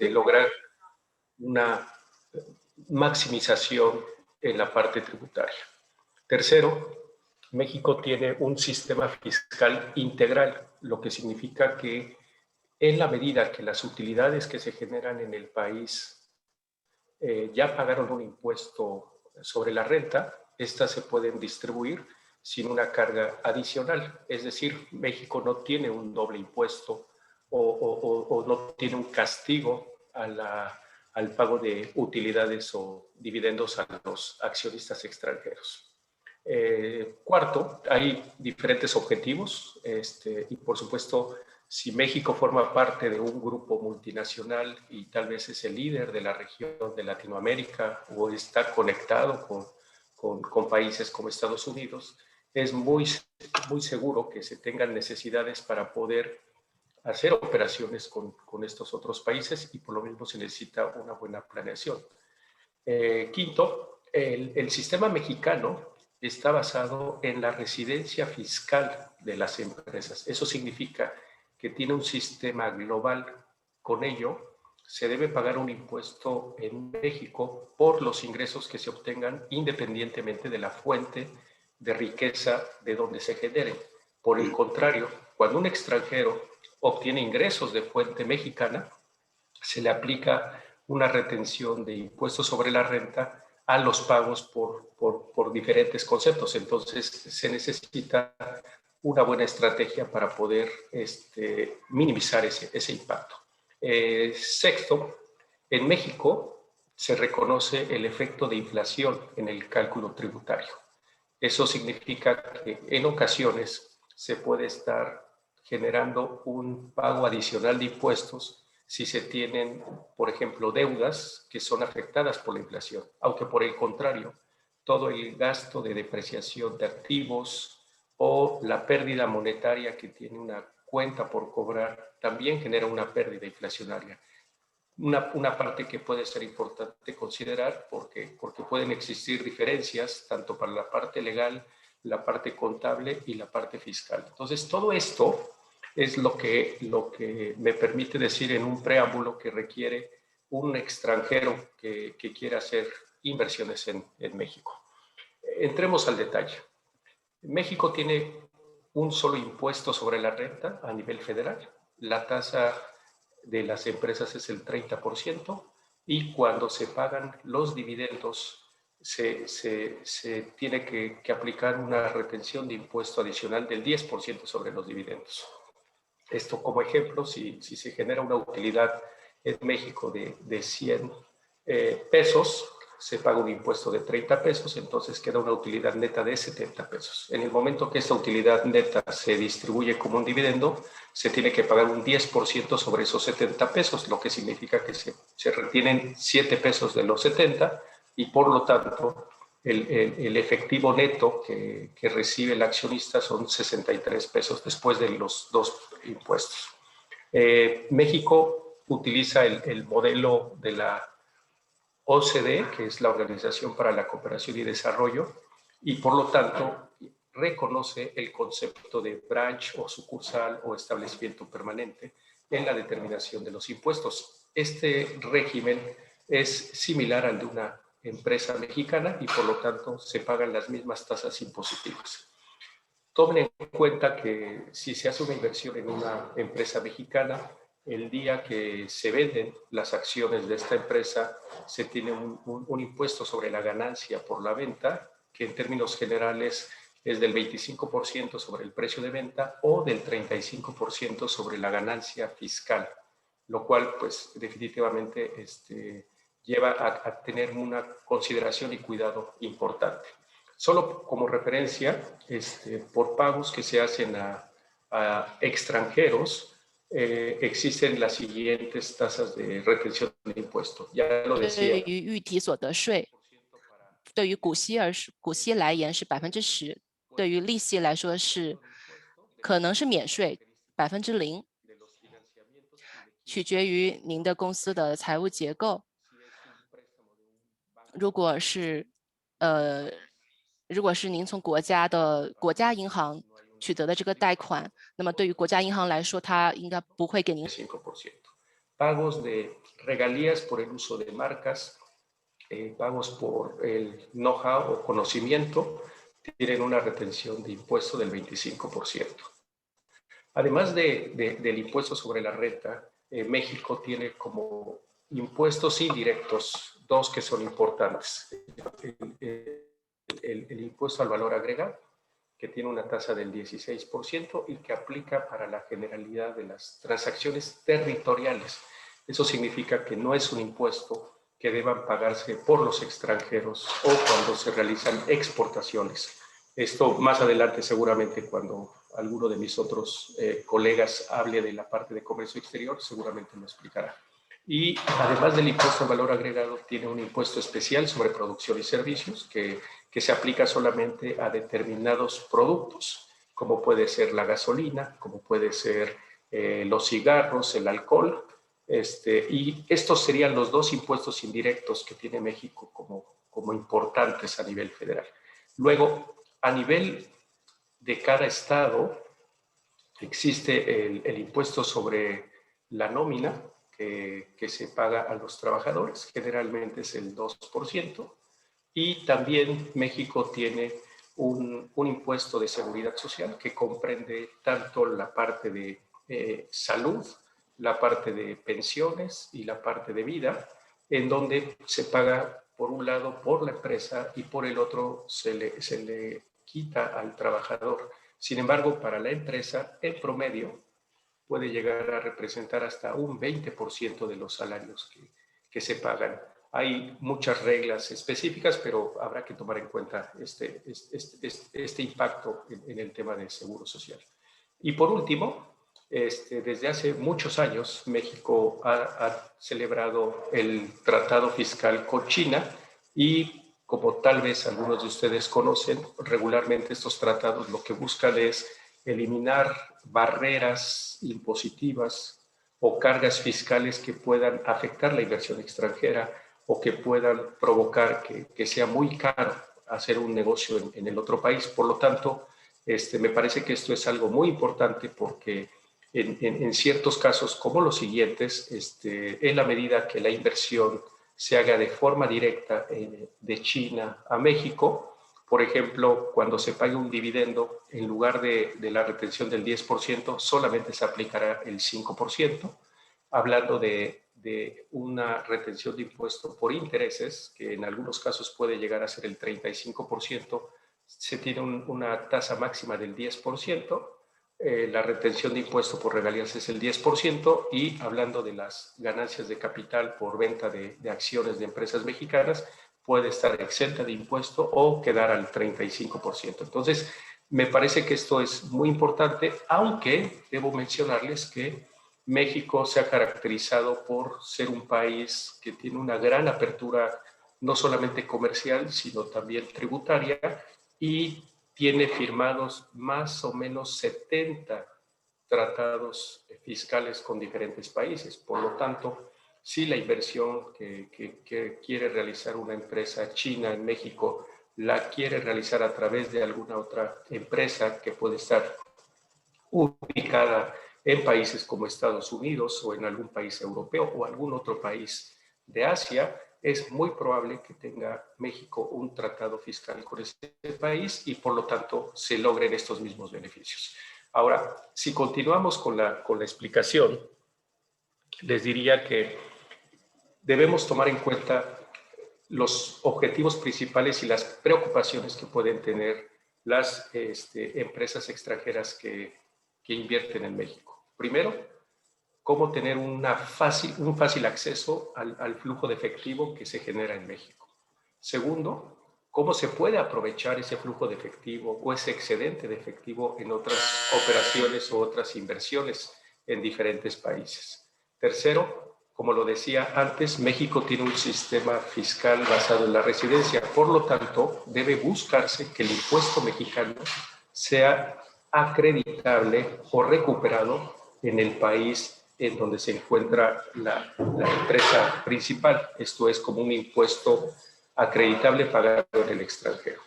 lograr una maximización en la parte tributaria. Tercero, México tiene un sistema fiscal integral, lo que significa que en la medida que las utilidades que se generan en el país ya pagaron un impuesto sobre la renta, estas se pueden distribuir sin una carga adicional. Es decir, México no tiene un doble impuesto o no tiene un castigo al pago de utilidades o dividendos a los accionistas extranjeros. Cuarto, hay diferentes objetivos y por supuesto, si México forma parte de un grupo multinacional y tal vez es el líder de la región de Latinoamérica o está conectado con países como Estados Unidos, es muy seguro que se tengan necesidades para poder hacer operaciones con estos otros países y por lo mismo se necesita una buena planeación. Quinto, el sistema mexicano está basado en la residencia fiscal de las empresas. Eso significa que tiene un sistema global. Con ello, se debe pagar un impuesto en México por los ingresos que se obtengan independientemente de la fuente de riqueza de donde se genere. Por el contrario, cuando un extranjero obtiene ingresos de fuente mexicana, se le aplica una retención de impuestos sobre la renta a los pagos por diferentes conceptos. Entonces, se necesita una buena estrategia para poder minimizar ese impacto. Sexto, en México se reconoce el efecto de inflación en el cálculo tributario. Eso significa que en ocasiones se puede estar generando un pago adicional de impuestos si se tienen, por ejemplo, deudas que son afectadas por la inflación, aunque por el contrario, todo el gasto de depreciación de activos o la pérdida monetaria que tiene una cuenta por cobrar también genera una pérdida inflacionaria. Una parte que puede ser importante considerar porque pueden existir diferencias tanto para la parte legal, la parte contable y la parte fiscal. Entonces, todo esto es lo que me permite decir en un preámbulo que requiere un extranjero que quiera hacer inversiones en México. Entremos al detalle. México tiene un solo impuesto sobre la renta a nivel federal. La tasa de las empresas es el 30% y cuando se pagan los dividendos se tiene que aplicar una retención de impuesto adicional del 10% sobre los dividendos. Esto como ejemplo, si se genera una utilidad en México de 100 pesos, se paga un impuesto de 30 pesos, entonces queda una utilidad neta de 70 pesos. En el momento que esta utilidad neta se distribuye como un dividendo, se tiene que pagar un 10% sobre esos 70 pesos, lo que significa que se retienen 7 pesos de los 70 y por lo tanto el efectivo neto que recibe el accionista son 63 pesos después de los dos impuestos. México utiliza el modelo de la OCDE, que es la Organización para la Cooperación y Desarrollo, y por lo tanto reconoce el concepto de branch o sucursal o establecimiento permanente en la determinación de los impuestos. Este régimen es similar al de una empresa mexicana y por lo tanto se pagan las mismas tasas impositivas. Tomen en cuenta que si se hace una inversión en una empresa mexicana, el día que se venden las acciones de esta empresa, se tiene un impuesto sobre la ganancia por la venta, que en términos generales es del 25% sobre el precio de venta o del 35% sobre la ganancia fiscal, lo cual pues definitivamente lleva a tener una consideración y cuidado importante. Solo como referencia, por pagos que se hacen a extranjeros, existen las siguientes tasas de retención de impuestos. Ya lo decía. 对于预提所得税，对于股息来言是10%，对于利息来说是可能是免税0%，取决于您的公司的财务结构。如果是您从国家银行取得的这个贷款，那么对于国家银行来说，它应该不会给您。pagos de regalías por el uso de marcas, pagos por el know-how o conocimiento, tienen una retención de impuesto del 25%. Además del impuesto sobre la renta, México tiene como impuestos indirectos dos que son importantes. El impuesto al valor agregado, que tiene una tasa del 16% y que aplica para la generalidad de las transacciones territoriales. Eso significa que no es un impuesto que deban pagarse por los extranjeros o cuando se realizan exportaciones. Esto más adelante seguramente cuando alguno de mis otros colegas hable de la parte de comercio exterior, seguramente lo explicará. Y además del impuesto al valor agregado, tiene un impuesto especial sobre producción y servicios que se aplica solamente a determinados productos, como puede ser la gasolina, como puede ser los cigarros, el alcohol, y estos serían los dos impuestos indirectos que tiene México como importantes a nivel federal. Luego, a nivel de cada estado, existe el impuesto sobre la nómina que se paga a los trabajadores, generalmente es el 2%, y también México tiene un impuesto de seguridad social que comprende tanto la parte de salud, la parte de pensiones y la parte de vida, en donde se paga por un lado por la empresa y por el otro se le quita al trabajador. Sin embargo, para la empresa, en promedio, puede llegar a representar hasta un 20% de los salarios que se pagan. Hay muchas reglas específicas, pero habrá que tomar en cuenta este impacto en el tema de seguro social. Y por último, desde hace muchos años, México ha celebrado el tratado fiscal con China y como tal vez algunos de ustedes conocen, regularmente estos tratados lo que buscan es eliminar barreras impositivas o cargas fiscales que puedan afectar la inversión extranjera o que puedan provocar que sea muy caro hacer un negocio en el otro país. Por lo tanto, me parece que esto es algo muy importante porque en ciertos casos como los siguientes, en la medida que la inversión se haga de forma directa de China a México, por ejemplo, cuando se pague un dividendo, en lugar de la retención del 10%, solamente se aplicará el 5%, hablando de una retención de impuesto por intereses, que en algunos casos puede llegar a ser el 35%, se tiene una tasa máxima del 10%, la retención de impuesto por regalías es el 10% y hablando de las ganancias de capital por venta de acciones de empresas mexicanas, puede estar exenta de impuesto o quedar al 35%. Entonces, me parece que esto es muy importante, aunque debo mencionarles que México se ha caracterizado por ser un país que tiene una gran apertura, no solamente comercial, sino también tributaria, y tiene firmados más o menos 70 tratados fiscales con diferentes países. Por lo tanto, si la inversión que quiere realizar una empresa china en México la quiere realizar a través de alguna otra empresa que puede estar ubicada en países como Estados Unidos o en algún país europeo o algún otro país de Asia, es muy probable que tenga México un tratado fiscal con este país y por lo tanto se logren estos mismos beneficios. Ahora, si continuamos con la explicación, les diría que debemos tomar en cuenta los objetivos principales y las preocupaciones que pueden tener las empresas extranjeras que invierten en México. Primero, cómo tener un fácil acceso al flujo de efectivo que se genera en México. Segundo, cómo se puede aprovechar ese flujo de efectivo o ese excedente de efectivo en otras operaciones o otras inversiones en diferentes países. Tercero, como lo decía antes, México tiene un sistema fiscal basado en la residencia, por lo tanto, debe buscarse que el impuesto mexicano sea acreditable o recuperado en el país en donde se encuentra la empresa principal. Esto es como un impuesto acreditable pagado en el extranjero.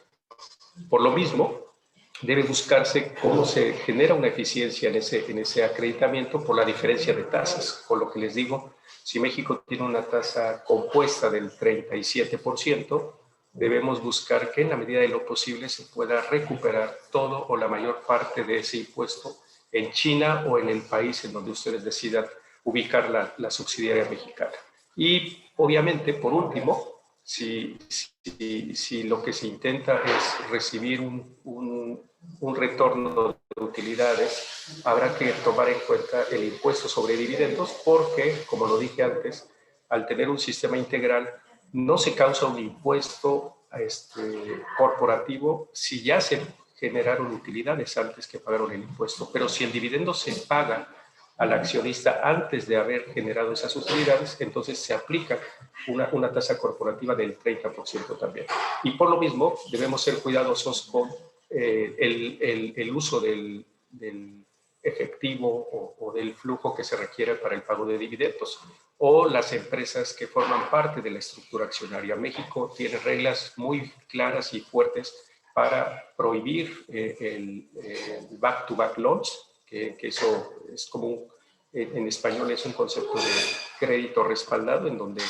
Por lo mismo, debe buscarse cómo se genera una eficiencia en ese acreditamiento por la diferencia de tasas. Con lo que les digo, Si México tiene una tasa compuesta del 37%, debemos buscar que en la medida de lo posible se pueda recuperar todo o la mayor parte de ese impuesto en China o en el país en donde ustedes decidan ubicar la subsidiaria mexicana. Y obviamente, por último, si lo que se intenta es recibir un retorno de utilidades, habrá que tomar en cuenta el impuesto sobre dividendos porque, como lo dije antes, al tener un sistema integral, no se causa un impuesto corporativo si ya se generaron utilidades antes que pagaron el impuesto, pero si el dividendo se paga al accionista antes de haber generado esas utilidades, entonces se aplica una tasa corporativa del 30% también. Y por lo mismo debemos ser cuidadosos con el uso del efectivo o del flujo que se requiere para el pago de dividendos o las empresas que forman parte de la estructura accionaria. México tiene reglas muy claras y fuertes para prohibir el back-to-back loans, que eso es como en español es un concepto de crédito respaldado, en donde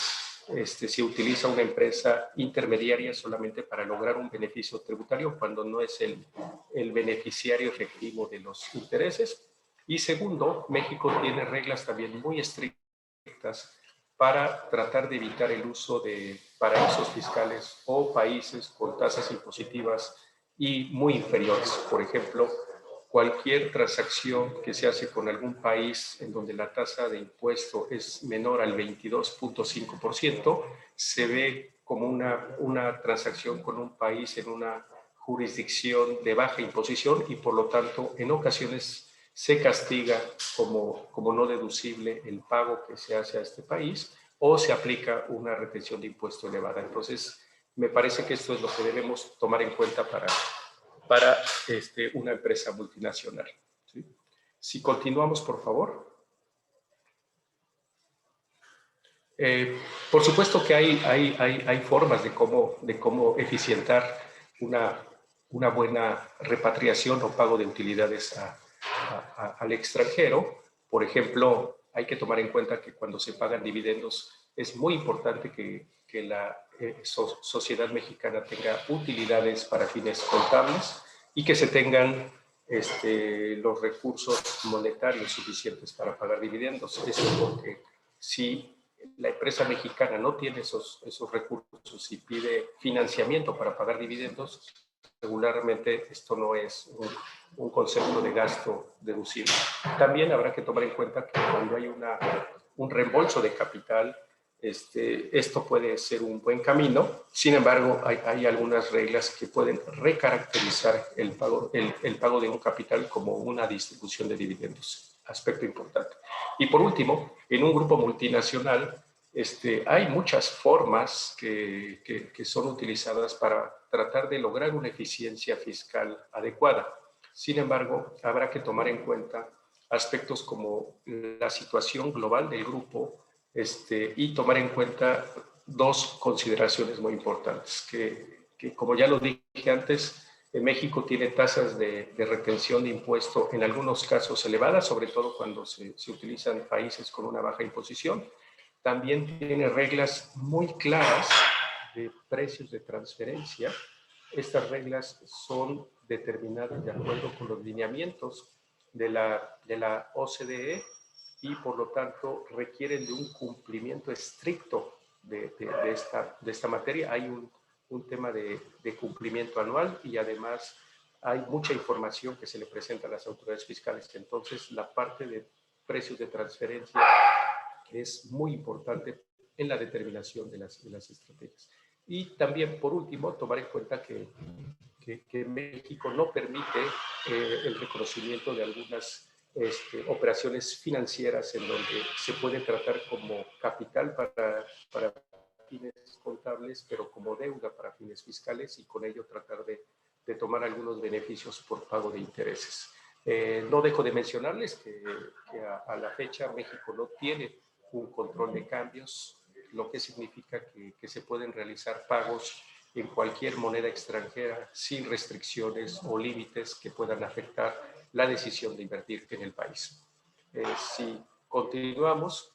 se utiliza una empresa intermediaria solamente para lograr un beneficio tributario cuando no es el beneficiario efectivo de los intereses. Y segundo, México tiene reglas también muy estrictas para tratar de evitar el uso de paraísos fiscales o países con tasas impositivas y muy inferiores. Por ejemplo, cualquier transacción que se hace con algún país en donde la tasa de impuesto es menor al 22.5%, se ve como una transacción con un país en una jurisdicción de baja imposición y por lo tanto en ocasiones se castiga como no deducible el pago que se hace a este país o se aplica una retención de impuesto elevada. Entonces, me parece que esto es lo que debemos tomar en cuenta para una empresa multinacional. ¿Sí? Si continuamos, por favor. Por supuesto que hay formas de cómo eficientar una buena repatriación o pago de utilidades al extranjero. Por ejemplo, hay que tomar en cuenta que cuando se pagan dividendos es muy importante que la sociedad mexicana tenga utilidades para fines contables y que se tengan los recursos monetarios suficientes para pagar dividendos. Eso es porque si la empresa mexicana no tiene esos recursos y pide financiamiento para pagar dividendos, regularmente esto no es un concepto de gasto deducible. También habrá que tomar en cuenta que cuando hay un reembolso de capital, esto puede ser un buen camino. Sin embargo, hay algunas reglas que pueden recaracterizar el pago de un capital como una distribución de dividendos. Aspecto importante. Y por último, en un grupo multinacional, hay muchas formas que son utilizadas para tratar de lograr una eficiencia fiscal adecuada. Sin embargo, habrá que tomar en cuenta aspectos como la situación global del grupo y tomar en cuenta dos consideraciones muy importantes, que como ya lo dije antes, México tiene tasas de retención de impuesto en algunos casos elevadas, sobre todo cuando se utilizan países con una baja imposición. También tiene reglas muy claras de precios de transferencia. Estas reglas son determinadas de acuerdo con los lineamientos de la OCDE y por lo tanto requieren de un cumplimiento estricto de esta materia. Hay un tema de cumplimiento anual y además hay mucha información que se le presenta a las autoridades fiscales. Entonces, la parte de precios de transferencia es muy importante en la determinación de las estrategias. Y también, por último, tomar en cuenta que México no permite el reconocimiento de algunas operaciones financieras en donde se puede tratar como capital para fines contables, pero como deuda para fines fiscales y con ello tratar de tomar algunos beneficios por pago de intereses. No dejo de mencionarles que a la fecha México no tiene un control de cambios, lo que significa que se pueden realizar pagos en cualquier moneda extranjera sin restricciones o límites que puedan afectar la decisión de invertir en el país. Si continuamos,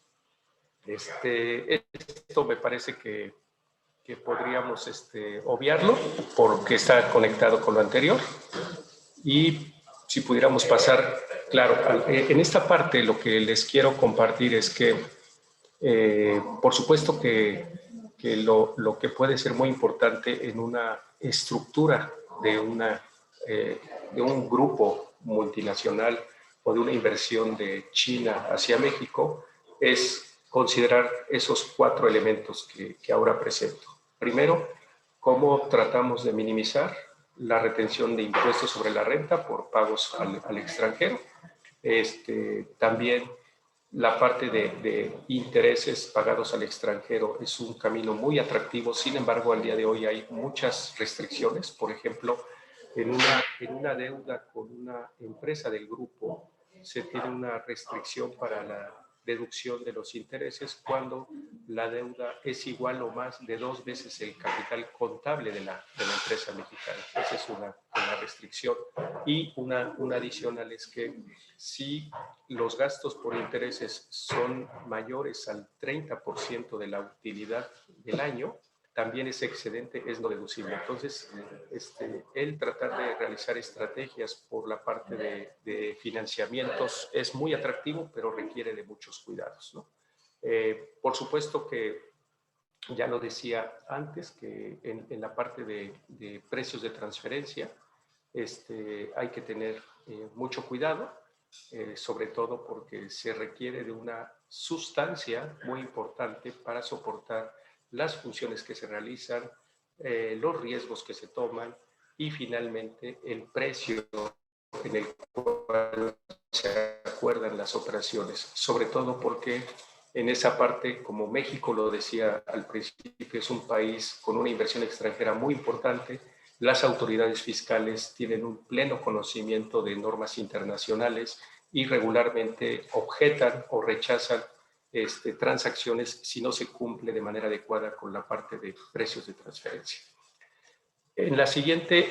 Esto me parece que podríamos obviarlo porque está conectado con lo anterior. Y si pudiéramos pasar, claro, en esta parte lo que les quiero compartir es que, por supuesto que lo que puede ser muy importante en una estructura de, de un grupo multinacional o de una inversión de China hacia México es considerar esos 4 elementos que ahora presento. Primero, cómo tratamos de minimizar la retención de impuestos sobre la renta por pagos al extranjero. También la parte de intereses pagados al extranjero es un camino muy atractivo. Sin embargo, al día de hoy hay muchas restricciones. Por ejemplo, en una deuda con una empresa del grupo se tiene una restricción para la deducción de los intereses cuando la deuda es igual o más de 2 veces el capital contable de la empresa mexicana. Esa es una restricción. Y una adicional es que si los gastos por intereses son mayores al 30% de la utilidad del año, también ese excedente es no deducible. Entonces, el tratar de realizar estrategias por la parte de financiamientos es muy atractivo, pero requiere de muchos cuidados, ¿no? Por supuesto que ya lo decía antes, que en la parte de precios de transferencia hay que tener mucho cuidado, sobre todo porque se requiere de una sustancia muy importante para soportar las funciones que se realizan, los riesgos que se toman y finalmente el precio en el cual se acuerdan las operaciones, sobre todo porque en esa parte, como México lo decía al principio, es un país con una inversión extranjera muy importante. Las autoridades fiscales tienen un pleno conocimiento de normas internacionales y regularmente objetan o rechazan transacciones si no se cumple de manera adecuada con la parte de precios de transferencia. En la siguiente,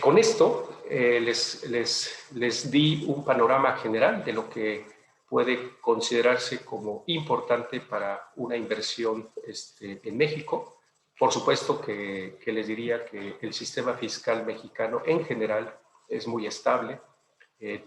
con esto les di un panorama general de lo que puede considerarse como importante para una inversión en México. Por supuesto que les diría que el sistema fiscal mexicano en general es muy estable.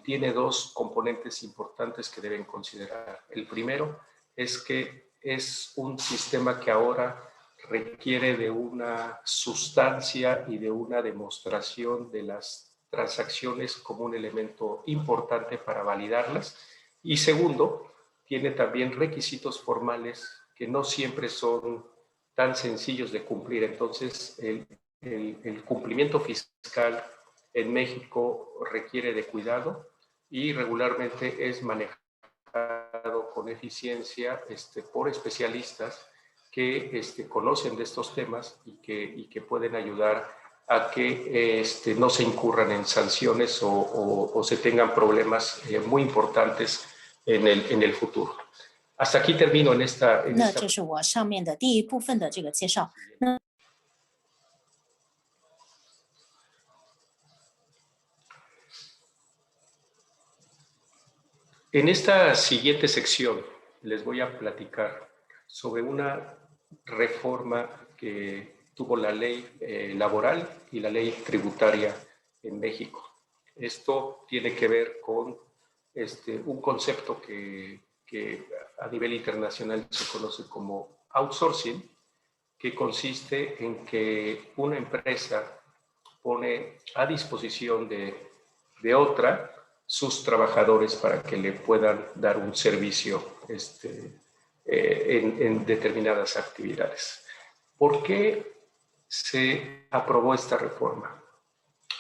Tiene 2 componentes importantes que deben considerar. El primero es que es un sistema que ahora requiere de una sustancia y de una demostración de las transacciones como un elemento importante para validarlas. Y segundo, tiene también requisitos formales que no siempre son tan sencillos de cumplir. Entonces, el cumplimiento fiscal en México requiere de cuidado y regularmente es manejado con eficiencia por especialistas que conocen de estos temas y que pueden ayudar a que no se incurran en sanciones o se tengan problemas muy importantes en el futuro. Hasta aquí termino en esta... 那这是我上面的第一部分的这个介绍。那 En esta siguiente sección les voy a platicar sobre una reforma que tuvo la ley laboral y la ley tributaria en México. Esto tiene que ver con un concepto que a nivel internacional se conoce como outsourcing, que consiste en que una empresa pone a disposición de otra sus trabajadores para que le puedan dar un servicio en determinadas actividades. ¿Por qué se aprobó esta reforma?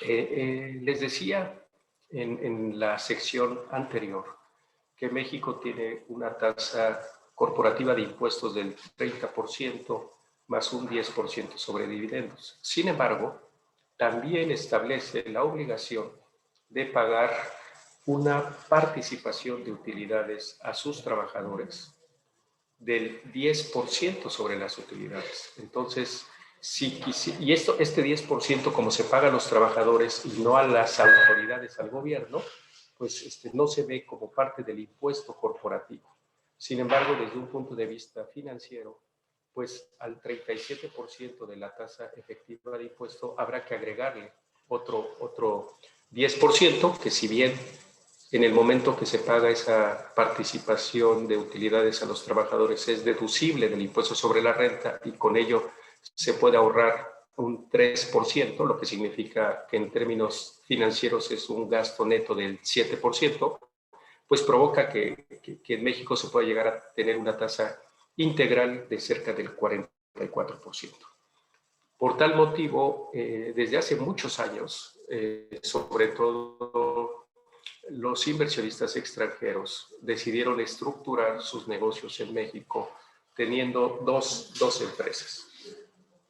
Les decía en la sección anterior que México tiene una tasa corporativa de impuestos del 30% más un 10% sobre dividendos. Sin embargo, también establece la obligación de pagar una participación de utilidades a sus trabajadores del 10% sobre las utilidades. Entonces, y este 10%, como se paga a los trabajadores y no a las autoridades, al gobierno, pues no se ve como parte del impuesto corporativo. Sin embargo, desde un punto de vista financiero, pues al 37% de la tasa efectiva de impuesto habrá que agregarle otro 10%, que si bien en el momento que se paga esa participación de utilidades a los trabajadores es deducible del impuesto sobre la renta y con ello se puede ahorrar un 3%, lo que significa que en términos financieros es un gasto neto del 7%, pues provoca que en México se pueda llegar a tener una tasa integral de cerca del 44%. Por tal motivo, desde hace muchos años, sobre todo los inversionistas extranjeros decidieron estructurar sus negocios en México teniendo dos empresas.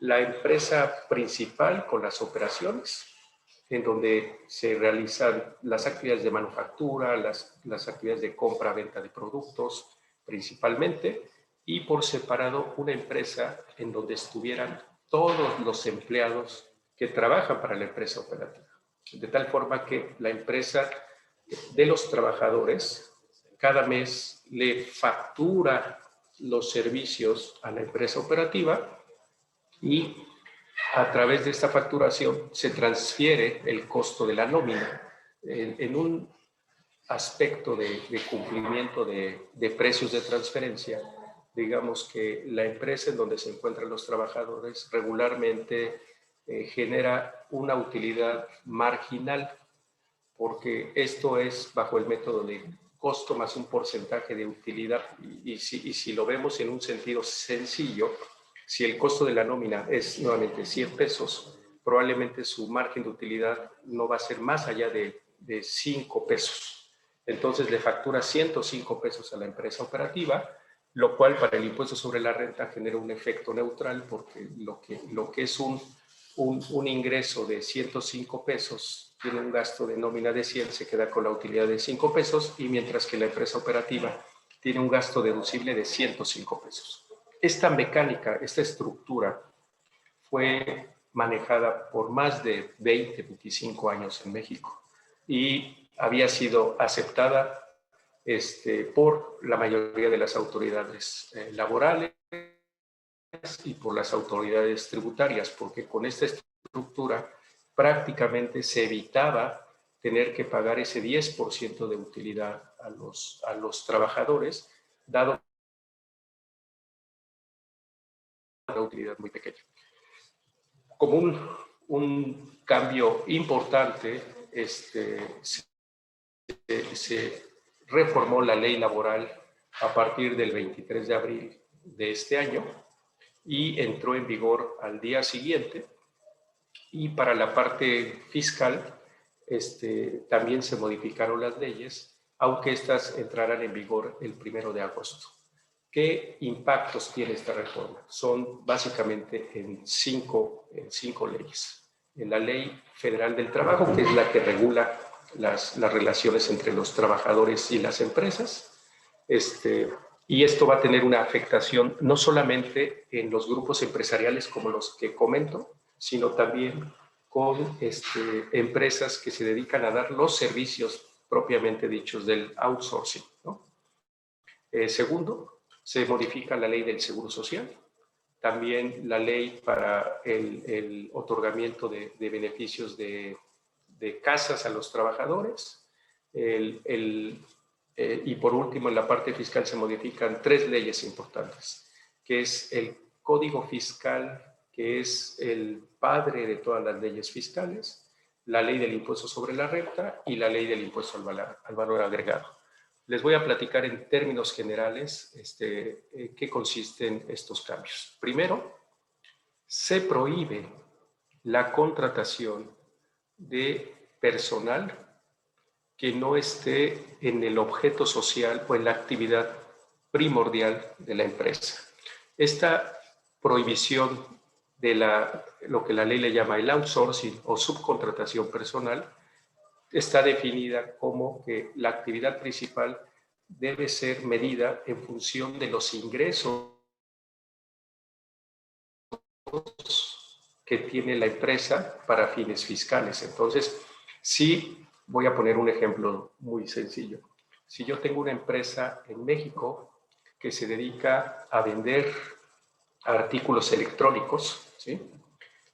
La empresa principal con las operaciones, en donde se realizan las actividades de manufactura, las actividades de compra-venta de productos principalmente, y por separado una empresa en donde estuvieran todos los empleados que trabajan para la empresa operativa. De tal forma que la empresa de los trabajadores cada mes le factura los servicios a la empresa operativa y a través de esta facturación se transfiere el costo de la nómina en un aspecto de cumplimiento de precios de transferencia. Digamos que la empresa en donde se encuentran los trabajadores regularmente genera una utilidad marginal, porque esto es bajo el método de costo más un porcentaje de utilidad. Y si lo vemos en un sentido sencillo, si el costo de la nómina es nuevamente 100 pesos, probablemente su margen de utilidad no va a ser más allá de 5 pesos. Entonces le factura 105 pesos a la empresa operativa, lo cual para el impuesto sobre la renta genera un efecto neutral, porque lo que es un ingreso de 105 pesos tiene un gasto de nómina de 100, se queda con la utilidad de 5 pesos, y mientras que la empresa operativa tiene un gasto deducible de 105 pesos. Esta mecánica, esta estructura fue manejada por más de 20, 25 años en México y había sido aceptada por la mayoría de las autoridades laborales y por las autoridades tributarias, porque con esta estructura prácticamente se evitaba tener que pagar ese 10% de utilidad a los trabajadores, dado una utilidad muy pequeña. Como un cambio importante, se reformó la ley laboral a partir del 23 de abril de este año y entró en vigor al día siguiente. Y para la parte fiscal, también se modificaron las leyes, aunque estas entrarán en vigor el 1 de agosto. ¿Qué impactos tiene esta reforma? Son básicamente en cinco leyes. En la Ley Federal del Trabajo, que es la que regula las relaciones entre los trabajadores y las empresas, y esto va a tener una afectación no solamente en los grupos empresariales como los que comento, sino también con empresas que se dedican a dar los servicios propiamente dichos del outsourcing, ¿no? Segundo, se modifica la ley del Seguro Social, también la ley para el otorgamiento de beneficios de casas a los trabajadores, y por último, en la parte fiscal se modifican 3 leyes importantes, que es el Código Fiscal, que es el padre de todas las leyes fiscales, la ley del impuesto sobre la renta y la ley del impuesto al valor agregado. Les voy a platicar en términos generales qué consisten estos cambios. Primero, se prohíbe la contratación de personal que no esté en el objeto social o en la actividad primordial de la empresa. Esta prohibición de lo que la ley le llama el outsourcing o subcontratación personal está definida como que la actividad principal debe ser medida en función de los ingresos que tiene la empresa para fines fiscales. Entonces, sí, voy a poner un ejemplo muy sencillo. Si yo tengo una empresa en México que se dedica a vender artículos electrónicos, ¿sí?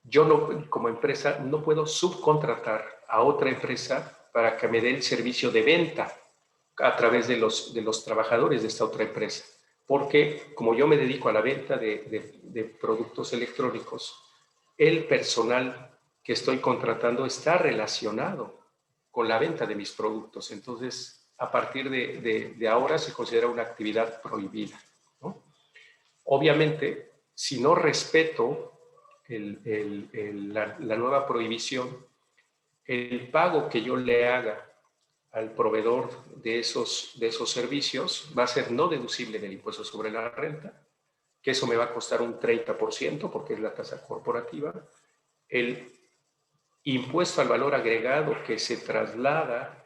Yo no, como empresa no puedo subcontratar a otra empresa para que me dé el servicio de venta a través de los trabajadores de esta otra empresa. Porque como yo me dedico a la venta de productos electrónicos, el personal que estoy contratando está relacionado con la venta de mis productos. Entonces, a partir de ahora se considera una actividad prohibida, ¿no? Obviamente, si no respeto la nueva prohibición, el pago que yo le haga al proveedor de esos servicios va a ser no deducible del impuesto sobre la renta, que eso me va a costar un 30% porque es la tasa corporativa. El impuesto al valor agregado que se traslada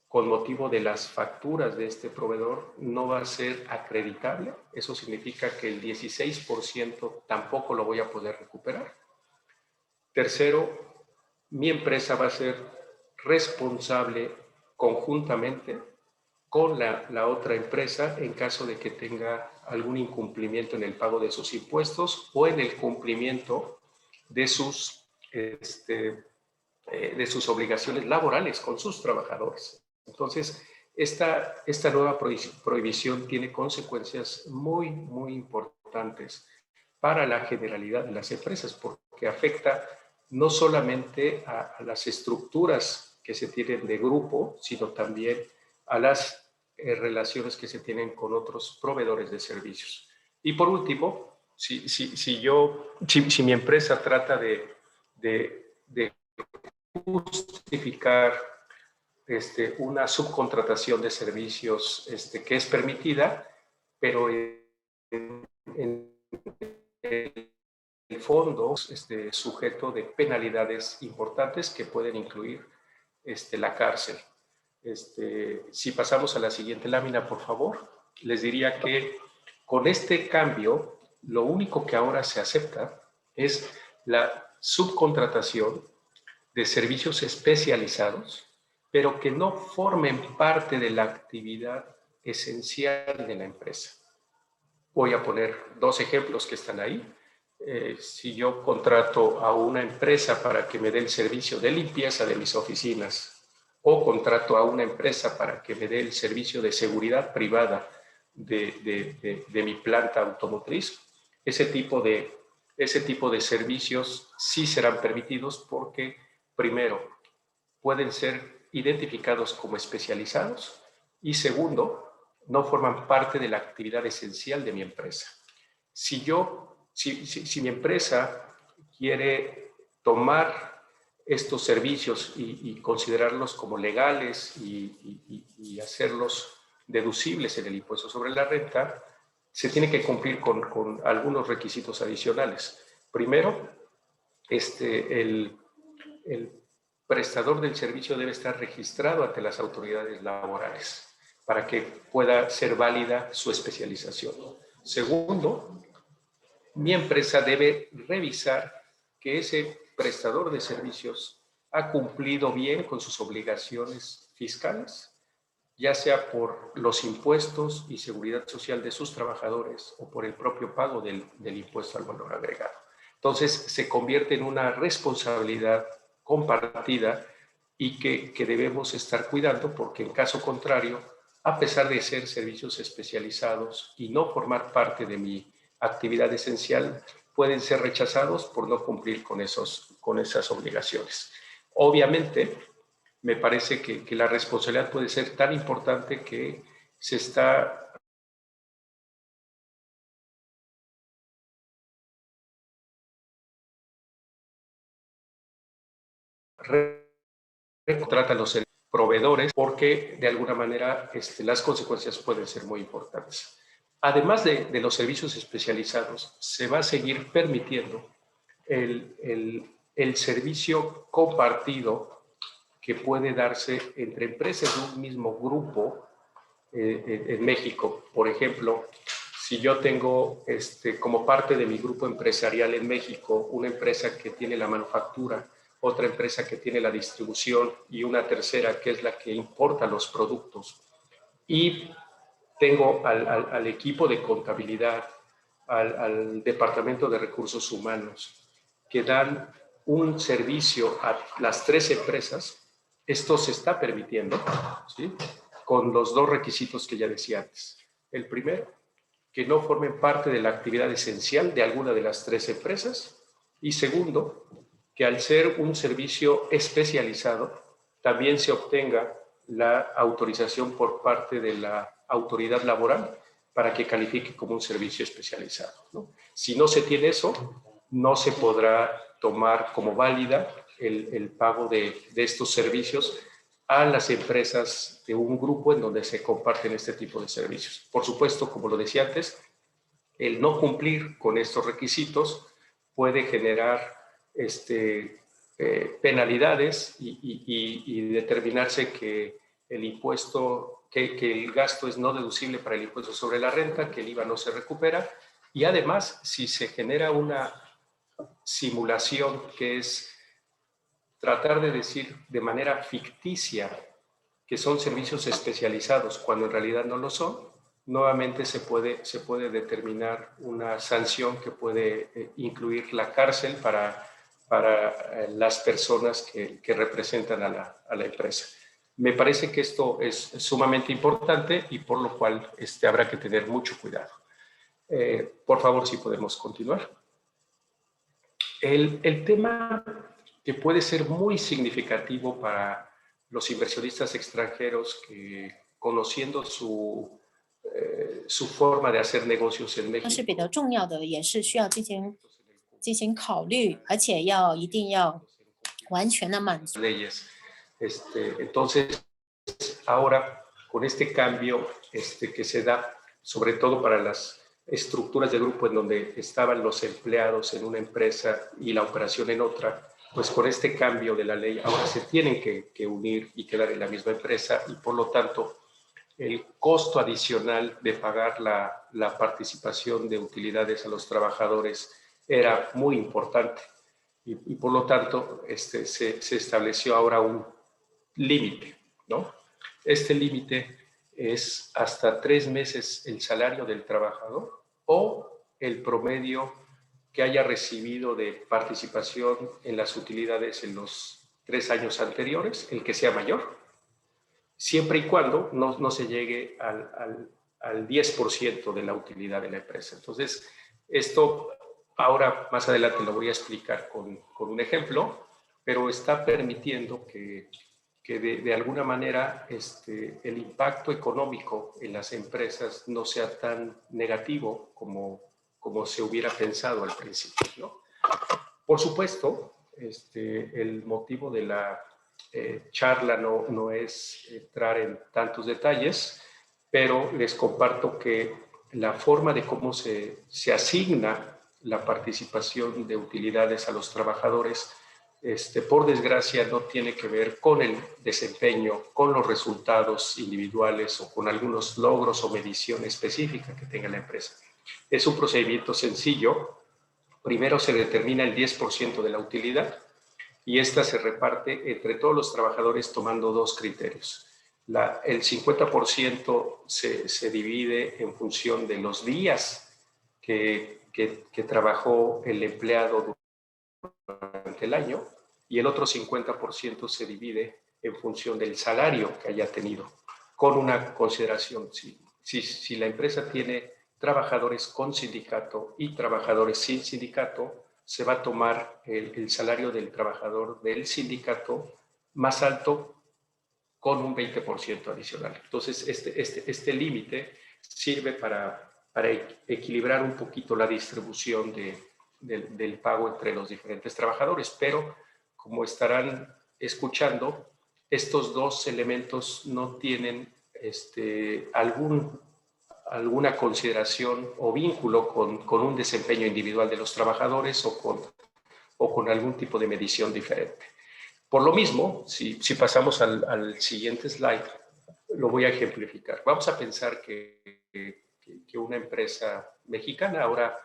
con motivo de las facturas de este proveedor no va a ser acreditable. Eso significa que el 16% tampoco lo voy a poder recuperar. Tercero, mi empresa va a ser responsable conjuntamente con la otra empresa en caso de que tenga algún incumplimiento en el pago de sus impuestos o en el cumplimiento de sus obligaciones laborales con sus trabajadores. Entonces, esta nueva prohibición tiene consecuencias muy, muy importantes para la generalidad de las empresas, porque afecta no solamente a las estructuras que se tienen de grupo, sino también a las relaciones que se tienen con otros proveedores de servicios. Y por último, si mi empresa trata de justificar una subcontratación de servicios que es permitida, pero en el fondo sujeto de penalidades importantes que pueden incluir la cárcel. Si pasamos a la siguiente lámina, por favor, les diría que con este cambio, lo único que ahora se acepta es la subcontratación de servicios especializados, pero que no formen parte de la actividad esencial de la empresa. Voy a poner dos ejemplos que están ahí. Si yo contrato a una empresa para que me dé el servicio de limpieza de mis oficinas o contrato a una empresa para que me dé el servicio de seguridad privada de mi planta automotriz, ese tipo de servicios sí serán permitidos porque, primero, pueden ser identificados como especializados y segundo, no forman parte de la actividad esencial de mi empresa. Si mi empresa quiere tomar estos servicios y considerarlos como legales y hacerlos deducibles en el impuesto sobre la renta, se tiene que cumplir con algunos requisitos adicionales. Primero, el prestador del servicio debe estar registrado ante las autoridades laborales para que pueda ser válida su especialización. Segundo, mi empresa debe revisar que ese prestador de servicios ha cumplido bien con sus obligaciones fiscales, ya sea por los impuestos y seguridad social de sus trabajadores o por el propio pago del impuesto al valor agregado. Entonces, se convierte en una responsabilidad compartida y que debemos estar cuidando porque en caso contrario, a pesar de ser servicios especializados y no formar parte de mi actividad esencial, pueden ser rechazados por no cumplir con esas obligaciones. Obviamente, me parece que la responsabilidad puede ser tan importante que se está contratan los proveedores porque de alguna manera las consecuencias pueden ser muy importantes. Además de los servicios especializados, se va a seguir permitiendo el servicio compartido que puede darse entre empresas de un mismo grupo en México. Por ejemplo, si yo tengo como parte de mi grupo empresarial en México una empresa que tiene la manufactura, otra empresa que tiene la distribución y una tercera que es la que importa los productos. Y tengo al equipo de contabilidad, al departamento de recursos humanos, que dan un servicio a las 3 empresas. Esto se está permitiendo, ¿sí?, con los 2 requisitos que ya decía antes. El primero, que no formen parte de la actividad esencial de alguna de las 3 empresas. Y segundo, que al ser un servicio especializado, también se obtenga la autorización por parte de la autoridad laboral para que califique como un servicio especializado, ¿no? Si no se tiene eso, no se podrá tomar como válida el pago de estos servicios a las empresas de un grupo en donde se comparten este tipo de servicios. Por supuesto, como lo decía antes, el no cumplir con estos requisitos puede generar penalidades y determinarse que el impuesto, que el gasto es no deducible para el impuesto sobre la renta, que el IVA no se recupera, y además, si se genera una simulación que es tratar de decir de manera ficticia que son servicios especializados cuando en realidad no lo son, nuevamente se puede determinar una sanción que puede incluir la cárcel para las personas que representan a la empresa. Me parece que esto es sumamente importante y por lo cual habrá que tener mucho cuidado. Por favor, si podemos continuar. El tema que puede ser muy significativo para los inversionistas extranjeros que, conociendo su forma de hacer negocios en México, 是比较重要的，也是需要进行考虑，而且一定要完全的满足 leyes. Entonces, ahora, con este cambio que se da, sobre todo para las estructuras de grupo en donde estaban los empleados en una empresa y la operación en otra, pues con este cambio de la ley ahora se tienen que unir y quedar en la misma empresa y por lo tanto el costo adicional de pagar la participación de utilidades a los trabajadores era muy importante y por lo tanto se estableció ahora un límite, ¿no? Este límite es hasta 3 meses el salario del trabajador o el promedio que haya recibido de participación en las utilidades en los 3 años anteriores, el que sea mayor, siempre y cuando no se llegue al 10% de la utilidad de la empresa. Entonces, esto ahora más adelante lo voy a explicar con un ejemplo, pero está permitiendo que de alguna manera el impacto económico en las empresas no sea tan negativo como se hubiera pensado al principio, ¿no? Por supuesto, el motivo de la charla no es entrar en tantos detalles, pero les comparto que la forma de cómo se asigna la participación de utilidades a los trabajadores, por desgracia, no tiene que ver con el desempeño, con los resultados individuales o con algunos logros o medición específica que tenga la empresa. Es un procedimiento sencillo. Primero se determina el 10% de la utilidad y esta se reparte entre todos los trabajadores tomando 2 criterios. El 50% se divide en función de los días que trabajó el empleado durante el año y el otro 50% se divide en función del salario que haya tenido, con una consideración. Si la empresa tiene trabajadores con sindicato y trabajadores sin sindicato, se va a tomar el salario del trabajador del sindicato más alto con un 20% adicional. Entonces, este límite sirve para equilibrar un poquito la distribución del pago entre los diferentes trabajadores, pero como estarán escuchando, estos 2 elementos no tienen alguna consideración o vínculo con un desempeño individual de los trabajadores o con algún tipo de medición diferente. Por lo mismo, si pasamos al siguiente slide, lo voy a ejemplificar. Vamos a pensar que una empresa mexicana ahora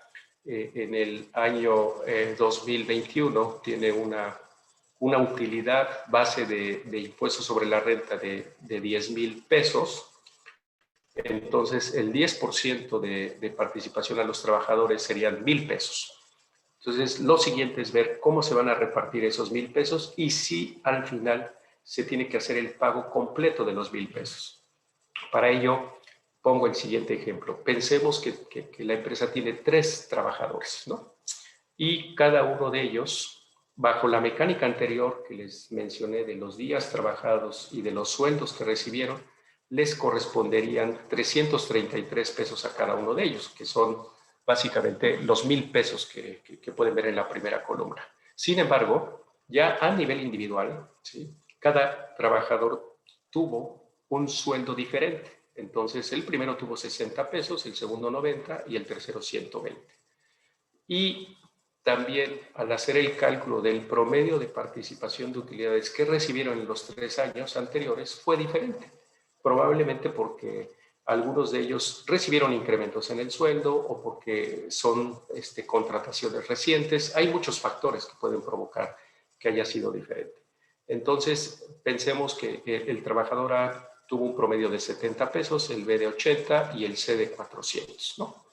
en el año 2021 tiene una utilidad base de impuestos sobre la renta de 10,000 pesos. Entonces, el 10% de participación a los trabajadores serían 1,000 pesos. Entonces, lo siguiente es ver cómo se van a repartir esos 1,000 pesos y si al final se tiene que hacer el pago completo de los 1,000 pesos. Para ello, pongo el siguiente ejemplo. Pensemos que la empresa tiene 3 trabajadores, ¿no? Y cada uno de ellos, bajo la mecánica anterior que les mencioné de los días trabajados y de los sueldos que recibieron, les corresponderían 333 pesos a cada uno de ellos, que son básicamente los 1,000 pesos que pueden ver en la primera columna. Sin embargo, ya a nivel individual, ¿sí?, cada trabajador tuvo un sueldo diferente. Entonces, el primero tuvo 60 pesos, el segundo 90 y el tercero 120. Y también al hacer el cálculo del promedio de participación de utilidades que recibieron en los 3 años anteriores fue diferente. Probablemente porque algunos de ellos recibieron incrementos en el sueldo o porque son contrataciones recientes. Hay muchos factores que pueden provocar que haya sido diferente. Entonces, pensemos que el trabajador A tuvo un promedio de 70 pesos, el B de 80 y el C de 400, ¿no?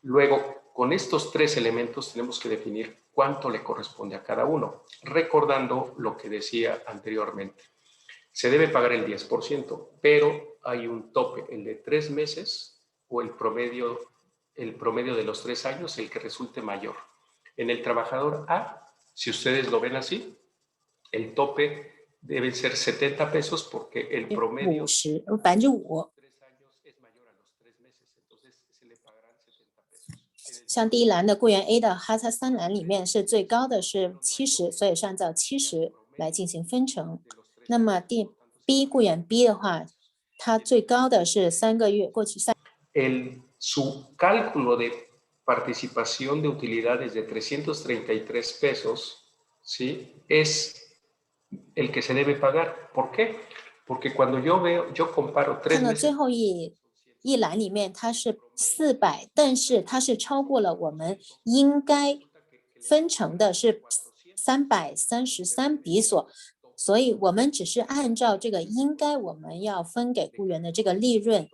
Luego, con estos 3 elementos tenemos que definir cuánto le corresponde a cada uno, recordando lo que decía anteriormente. Se debe pagar el 10%, pero hay un tope, el de 3 meses o el promedio de los 3 años, el que resulte mayor. En el trabajador A, si ustedes lo ven así, el tope debe ser 70 pesos porque el promedio 50%，5%。3 años es mayor a los 3 meses, entonces se le pagarán 70 pesos.像第一栏的雇员 A 的，它3栏里面是最高的是70，所以是按照70来进行分成。那么B 雇员 B 的话，它最高的是3个月，过去3。Su cálculo de participación de utilidades de 333 pesos, ¿sí?, es el que se debe pagar. ¿Por qué? Porque cuando yo comparo 3 看到 meses 最后一栏里面，它是400，但是它是超过了我们应该分成的是333比索，所以我们只是按照这个应该我们要分给雇员的这个利润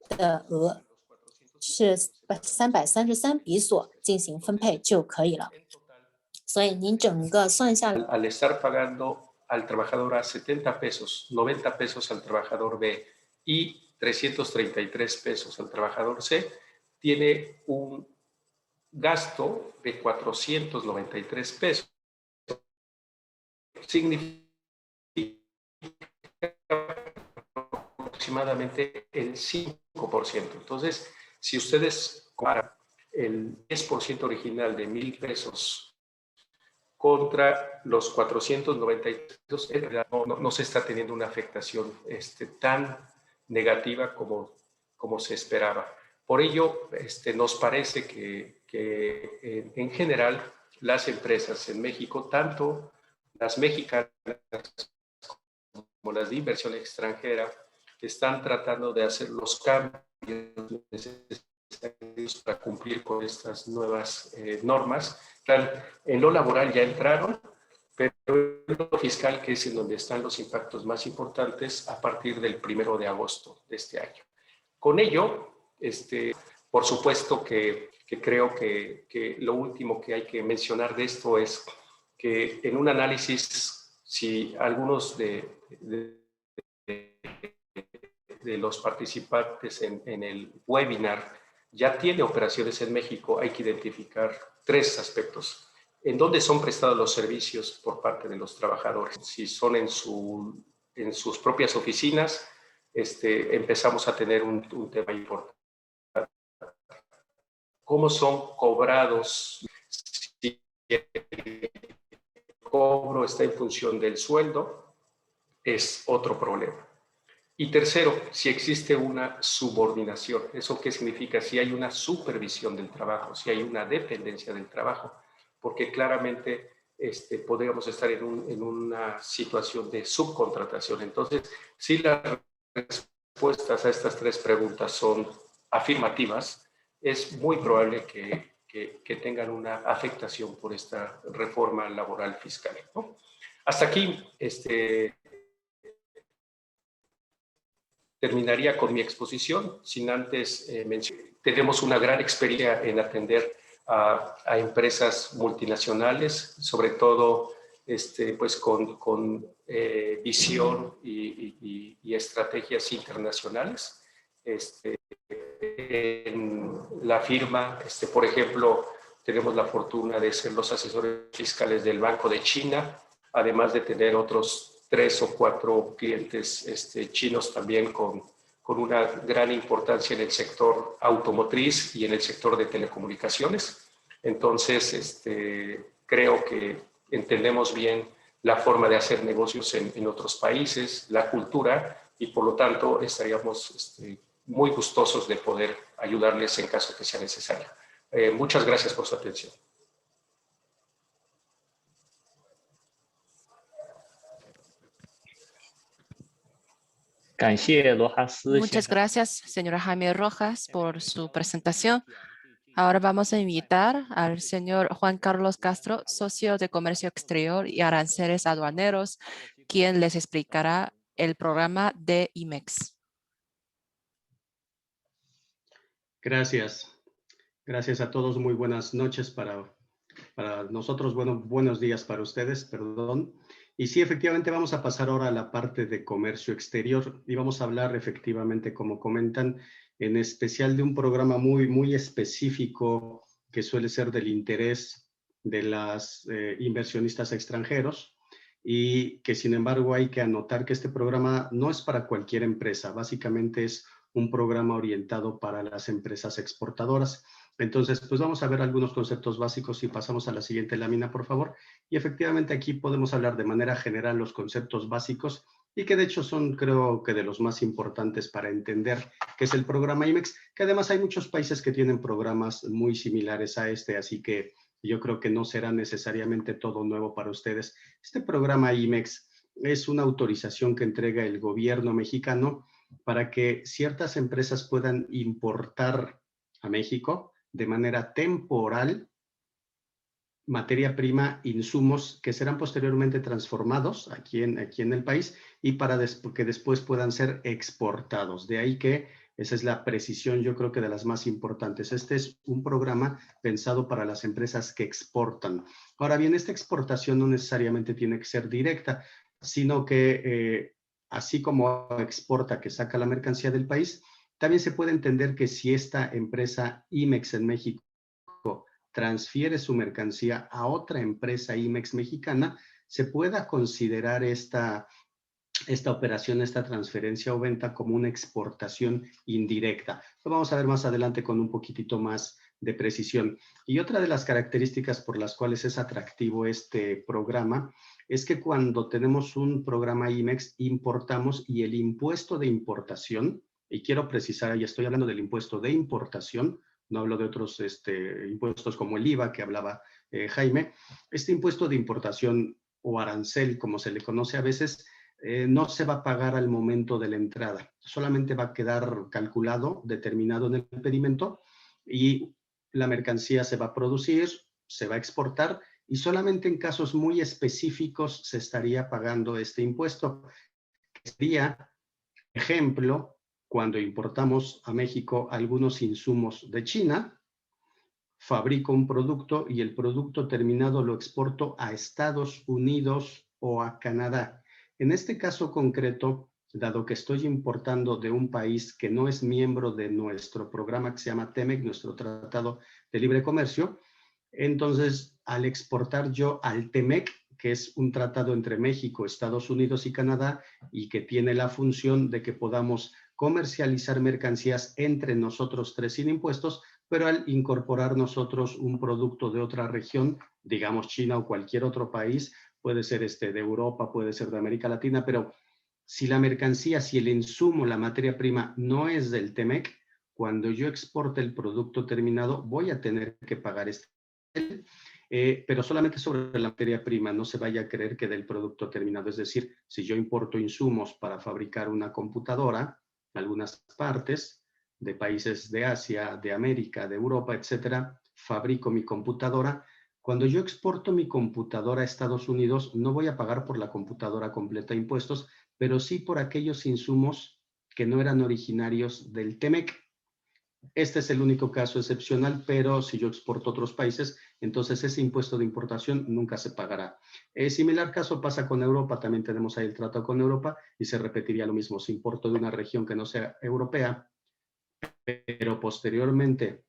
的额是333比索进行分配就可以了。所以您整个算下来 al estar pagando al trabajador A 70 pesos, 90 pesos al trabajador B y 333 pesos al trabajador C, tiene un gasto de 493 pesos. Significa aproximadamente el 5%. Entonces, si ustedes comparan el 10% original de 1,000 pesos contra los 493 pesos, en realidad no se está teniendo una afectación tan negativa como se esperaba. Por ello, nos parece que en general las empresas en México, tanto las mexicanas como las de inversión extranjera, están tratando de hacer los cambios necesarios para cumplir con estas nuevas normas. En lo laboral ya entraron, pero en lo fiscal, que es en donde están los impactos más importantes, a partir del 1 de agosto de este año. Con ello, por supuesto que creo que lo último que hay que mencionar de esto es que en un análisis, si algunos de los participantes en el webinar ya tiene operaciones en México, hay que identificar 3 aspectos. ¿En dónde son prestados los servicios por parte de los trabajadores? Si son en sus propias oficinas, empezamos a tener un tema importante. ¿Cómo son cobrados? Si el cobro está en función del sueldo, es otro problema. Y tercero, si existe una subordinación. ¿Eso qué significa? Si hay una supervisión del trabajo, si hay una dependencia del trabajo, porque claramente podríamos estar en una situación de subcontratación. Entonces, si las respuestas a estas 3 preguntas son afirmativas, es muy probable que tengan una afectación por esta reforma laboral fiscal, ¿no? Hasta aquí, terminaría con mi exposición, sin antes mencionar. Tenemos una gran experiencia en atender a empresas multinacionales, sobre todo pues con visión y estrategias internacionales. En la firma, por ejemplo, tenemos la fortuna de ser los asesores fiscales del Banco de China, además de tener otros 3 o 4 clientes chinos también con una gran importancia en el sector automotriz y en el sector de telecomunicaciones. Entonces, creo que entendemos bien la forma de hacer negocios en otros países, la cultura, y por lo tanto estaríamos muy gustosos de poder ayudarles en caso que sea necesario. Muchas gracias por su atención. Muchas gracias, señora Jaime Rojas, por su presentación. Ahora vamos a invitar al señor Juan Carlos Castro, socio de Comercio Exterior y Aranceles Aduaneros, quien les explicará el programa de IMEX. Gracias. Gracias a todos. Muy buenas noches para nosotros. Bueno, buenos días para ustedes, perdón. Y sí, efectivamente vamos a pasar ahora a la parte de comercio exterior y vamos a hablar efectivamente, como comentan, en especial de un programa muy específico que suele ser del interés de las inversionistas extranjeros, y que sin embargo hay que anotar que este programa no es para cualquier empresa, básicamente es un programa orientado para las empresas exportadoras. Entonces, pues vamos a ver algunos conceptos básicos y pasamos a la siguiente lámina, por favor. Y efectivamente aquí podemos hablar de manera general los conceptos básicos y que de hecho son, creo que de los más importantes para entender qué es el programa IMEX, que además hay muchos países que tienen programas muy similares a este, así que yo creo que no será necesariamente todo nuevo para ustedes. Este programa IMEX es una autorización que entrega el gobierno mexicano para que ciertas empresas puedan importar a México de manera temporal materia prima, insumos que serán posteriormente transformados aquí en el país y para que después puedan ser exportados. De ahí que esa es la precisión, yo creo que de las más importantes. Este es un programa pensado para las empresas que exportan. Ahora bien, esta exportación no necesariamente tiene que ser directa, sino que así como exporta, que saca la mercancía del país, también se puede entender que si esta empresa IMEX en México transfiere su mercancía a otra empresa IMEX mexicana, se pueda considerar esta operación, esta transferencia o venta como una exportación indirecta. Lo vamos a ver más adelante con un poquitito más de precisión. Y otra de las características por las cuales es atractivo este programa es que cuando tenemos un programa IMEX, importamos y el impuesto de importación, y quiero precisar, y estoy hablando del impuesto de importación, no hablo de otros impuestos como el IVA que hablaba Jaime, este impuesto de importación o arancel, como se le conoce a veces, no se va a pagar al momento de la entrada, solamente va a quedar calculado, determinado en el pedimento y la mercancía se va a producir, se va a exportar y solamente en casos muy específicos se estaría pagando este impuesto. Sería, ejemplo, cuando importamos a México algunos insumos de China, fabrico un producto y el producto terminado lo exporto a Estados Unidos o a Canadá. En este caso concreto, dado que estoy importando de un país que no es miembro de nuestro programa que se llama TEMEC, nuestro Tratado de Libre Comercio, entonces al exportar yo al TEMEC, que es un tratado entre México, Estados Unidos y Canadá, y que tiene la función de que podamos comercializar mercancías entre nosotros tres sin impuestos, pero al incorporar nosotros un producto de otra región, digamos China o cualquier otro país, puede ser de Europa, puede ser de América Latina, pero si la mercancía, si el insumo, la materia prima no es del TEMEC, cuando yo exporte el producto terminado voy a tener que pagar pero solamente sobre la materia prima, no se vaya a creer que del producto terminado. Es decir, si yo importo insumos para fabricar una computadora, algunas partes de países de Asia, de América, de Europa, etcétera, fabrico mi computadora. Cuando yo exporto mi computadora a Estados Unidos, no voy a pagar por la computadora completa impuestos, pero sí por aquellos insumos que no eran originarios del TEMEC. Este es el único caso excepcional, pero si yo exporto a otros países, entonces ese impuesto de importación nunca se pagará. Similar caso pasa con Europa, también tenemos ahí el trato con Europa y se repetiría lo mismo. Si importo de una región que no sea europea, pero posteriormente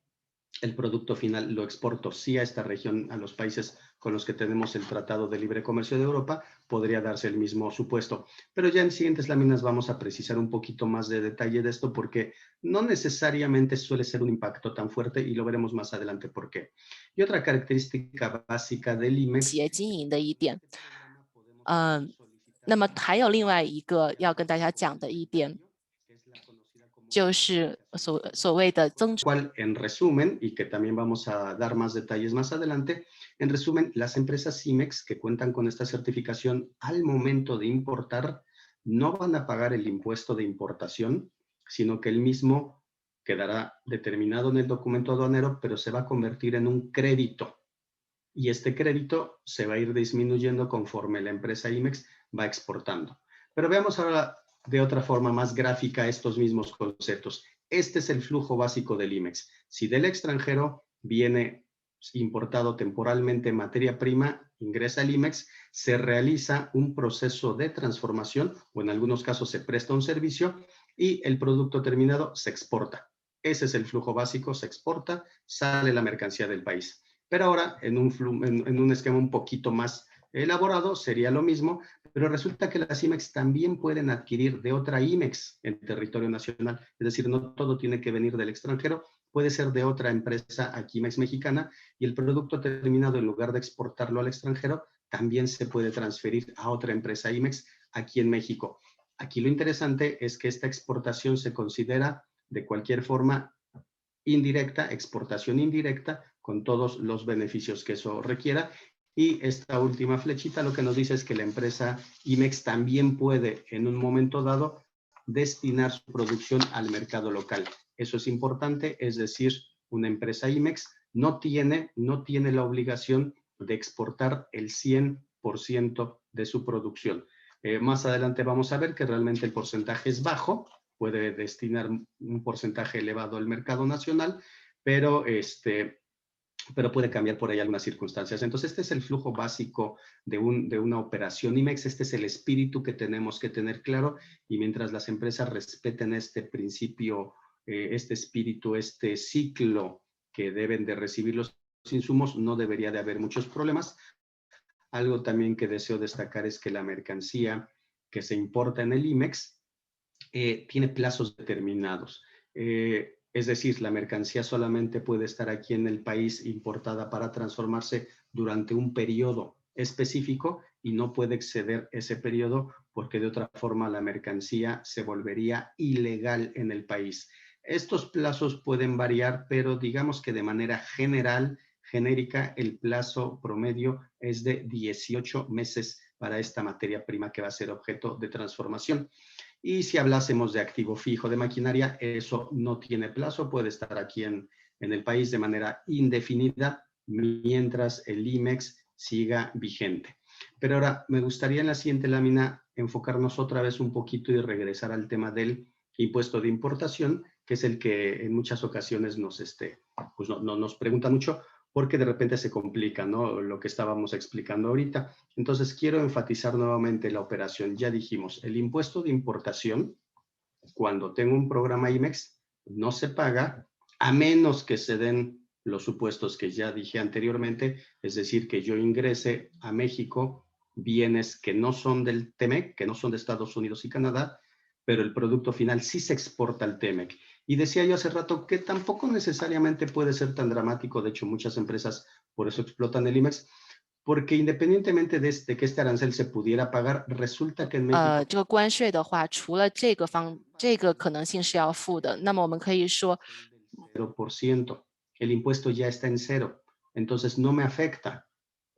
el producto final lo exporto sí a esta región, a los países con los que tenemos el Tratado de Libre Comercio de Europa, podría darse el mismo supuesto. Pero ya en siguientes láminas vamos a precisar un poquito más de detalle de esto porque no necesariamente suele ser un impacto tan fuerte y lo veremos más adelante por qué. Y otra característica básica del IMEX 企业经营的一点。那么还有另外一个要跟大家讲的一点，就是所谓的增值。 cual, en resumen, y que también vamos a dar más detalles más adelante, en resumen, las empresas IMEX que cuentan con esta certificación al momento de importar no van a pagar el impuesto de importación, sino que el mismo quedará determinado en el documento aduanero, pero se va a convertir en un crédito. Y este crédito se va a ir disminuyendo conforme la empresa IMEX va exportando. Pero veamos ahora de otra forma más gráfica estos mismos conceptos. Este es el flujo básico del IMEX. Si del extranjero viene importado temporalmente materia prima, ingresa al IMEX, se realiza un proceso de transformación o en algunos casos se presta un servicio y el producto terminado se exporta. Ese es el flujo básico, se exporta, sale la mercancía del país. Pero ahora en un esquema un poquito más elaborado sería lo mismo, pero resulta que las IMEX también pueden adquirir de otra IMEX en territorio nacional. Es decir, no todo tiene que venir del extranjero, puede ser de otra empresa aquí IMEX mexicana y el producto terminado en lugar de exportarlo al extranjero también se puede transferir a otra empresa IMEX aquí en México. Aquí lo interesante es que esta exportación se considera de cualquier forma indirecta, exportación indirecta, con todos los beneficios que eso requiera. Y esta última flechita lo que nos dice es que la empresa IMEX también puede, en un momento dado, destinar su producción al mercado local. Eso es importante, es decir, una empresa IMEX no tiene la obligación de exportar el 100% de su producción. Más adelante vamos a ver que realmente el porcentaje es bajo, puede destinar un porcentaje elevado al mercado nacional, pero puede cambiar por ahí algunas circunstancias. Entonces, este es el flujo básico de una operación IMEX. Este es el espíritu que tenemos que tener claro y mientras las empresas respeten este principio, este espíritu, este ciclo que deben de recibir los insumos, no debería de haber muchos problemas. Algo también que deseo destacar es que la mercancía que se importa en el IMEX tiene plazos determinados. Es decir, la mercancía solamente puede estar aquí en el país importada para transformarse durante un periodo específico y no puede exceder ese periodo porque de otra forma la mercancía se volvería ilegal en el país. Estos plazos pueden variar, pero digamos que de manera genérica, el plazo promedio es de 18 meses para esta materia prima que va a ser objeto de transformación. Y si hablásemos de activo fijo de maquinaria, eso no tiene plazo, puede estar aquí en el país de manera indefinida mientras el IMEX siga vigente. Pero ahora me gustaría en la siguiente lámina enfocarnos otra vez un poquito y regresar al tema del impuesto de importación, que es el que en muchas ocasiones nos pregunta mucho porque de repente se complica, ¿no? Lo que estábamos explicando ahorita. Entonces, quiero enfatizar nuevamente la operación. Ya dijimos, el impuesto de importación, cuando tengo un programa IMEX, no se paga a menos que se den los supuestos que ya dije anteriormente, es decir, que yo ingrese a México bienes que no son del TEMEC, que no son de Estados Unidos y Canadá, pero el producto final sí se exporta al TEMEC. Y decía yo hace rato que tampoco necesariamente puede ser tan dramático, de hecho muchas empresas por eso explotan el IMEX, porque independientemente de que este arancel se pudiera pagar, resulta que en México 这个关税的话，除了这个可能性是要付的，那么我们可以说 0%, el impuesto ya está en cero, entonces no me afecta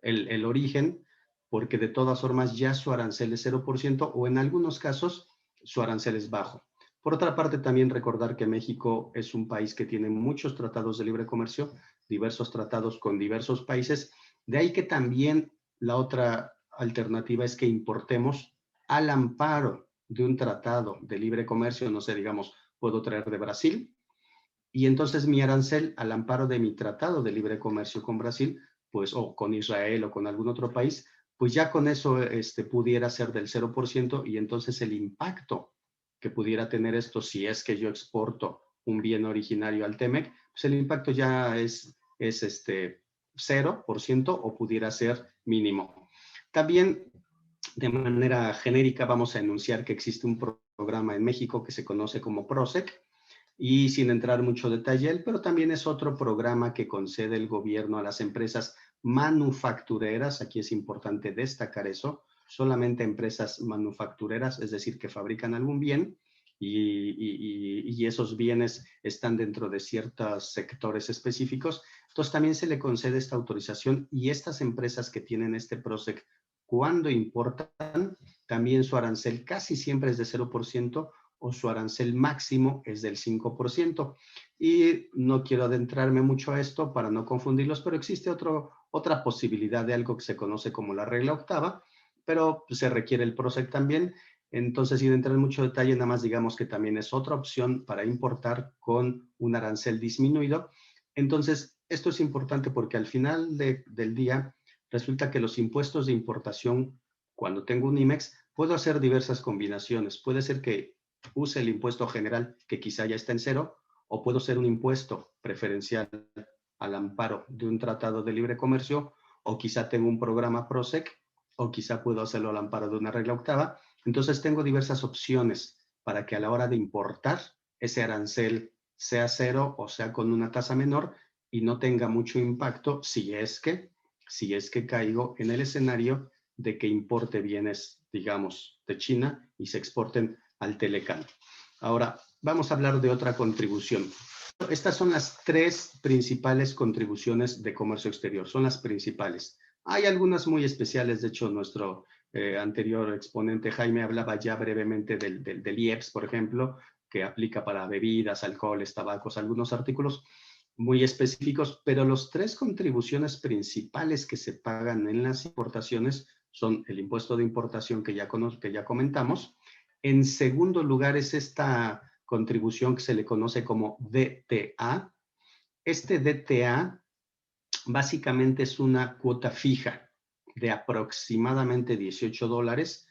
el origen, porque de todas formas ya su arancel es 0% o en algunos casos su arancel es bajo. Por otra parte, también recordar que México es un país que tiene muchos tratados de libre comercio, diversos tratados con diversos países, de ahí que también la otra alternativa es que importemos al amparo de un tratado de libre comercio, no sé, digamos, puedo traer de Brasil, y entonces mi arancel al amparo de mi tratado de libre comercio con Brasil, pues, o con Israel o con algún otro país, pues ya con eso pudiera ser del 0% y entonces el impacto que pudiera tener esto si es que yo exporto un bien originario al TEMEC, pues el impacto ya es 0% o pudiera ser mínimo. También de manera genérica vamos a enunciar que existe un programa en México que se conoce como PROSEC, y sin entrar mucho detalle, pero también es otro programa que concede el gobierno a las empresas manufactureras. Aquí es importante destacar eso, solamente empresas manufactureras, es decir, que fabrican algún bien y esos bienes están dentro de ciertos sectores específicos. Entonces también se le concede esta autorización y estas empresas que tienen este PROSEC, cuando importan, también su arancel casi siempre es de 0%, o su arancel máximo es del 5%. Y no quiero adentrarme mucho a esto para no confundirlos, pero existe otra posibilidad de algo que se conoce como la regla octava, pero se requiere el PROSEC también. Entonces, sin entrar en mucho detalle, nada más digamos que también es otra opción para importar con un arancel disminuido. Entonces, esto es importante porque al final del día resulta que los impuestos de importación, cuando tengo un IMEX, puedo hacer diversas combinaciones. Puede ser que use el impuesto general, que quizá ya está en 0, o puedo ser un impuesto preferencial al amparo de un tratado de libre comercio, o quizá tengo un programa PROSEC, o quizá puedo hacerlo al amparo de una regla octava. Entonces tengo diversas opciones para que a la hora de importar ese arancel sea 0 o sea con una tasa menor y no tenga mucho impacto si es que caigo en el escenario de que importe bienes, digamos, de China y se exporten al Telecán. Ahora, vamos a hablar de otra contribución. Estas son las 3 principales contribuciones de comercio exterior, son las principales. Hay algunas muy especiales, de hecho, nuestro anterior exponente Jaime hablaba ya brevemente del IEPS, por ejemplo, que aplica para bebidas, alcoholes, tabacos, algunos artículos muy específicos, pero las 3 contribuciones principales que se pagan en las importaciones son el impuesto de importación que ya comentamos. En segundo lugar es esta contribución que se le conoce como DTA. Este DTA básicamente es una cuota fija de aproximadamente $18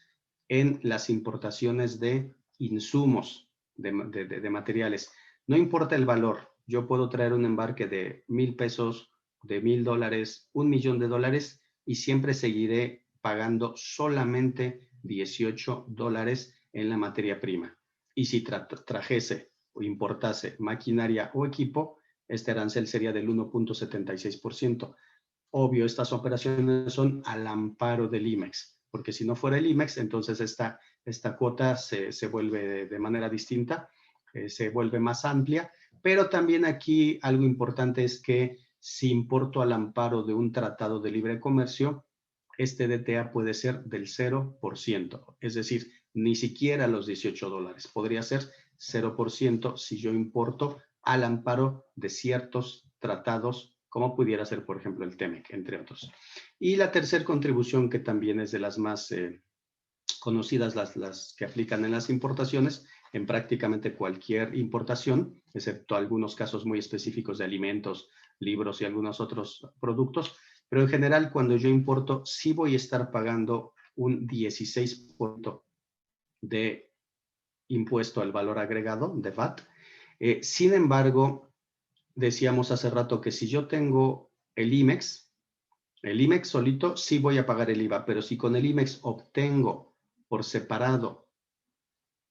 en las importaciones de insumos, de materiales. No importa el valor, yo puedo traer un embarque de $1,000, de $1,000, $1,000,000 y siempre seguiré pagando solamente $18 en la materia prima. Y si trajese o importase maquinaria o equipo, este arancel sería del 1.76%. Obvio, estas operaciones son al amparo del IMEX, porque si no fuera el IMEX, entonces esta cuota se vuelve de manera distinta, se vuelve más amplia, pero también aquí algo importante es que si importo al amparo de un tratado de libre comercio, este DTA puede ser del 0%, es decir, ni siquiera los $18. Podría ser 0% si yo importo al amparo de ciertos tratados, como pudiera ser, por ejemplo, el TEMEC, entre otros. Y la tercera contribución, que también es de las más conocidas, las que aplican en las importaciones, en prácticamente cualquier importación, excepto algunos casos muy específicos de alimentos, libros y algunos otros productos, pero en general cuando yo importo sí voy a estar pagando un 16% de impuesto al valor agregado, de VAT. Sin embargo, decíamos hace rato que si yo tengo el IMEX solito sí voy a pagar el IVA, pero si con el IMEX obtengo por separado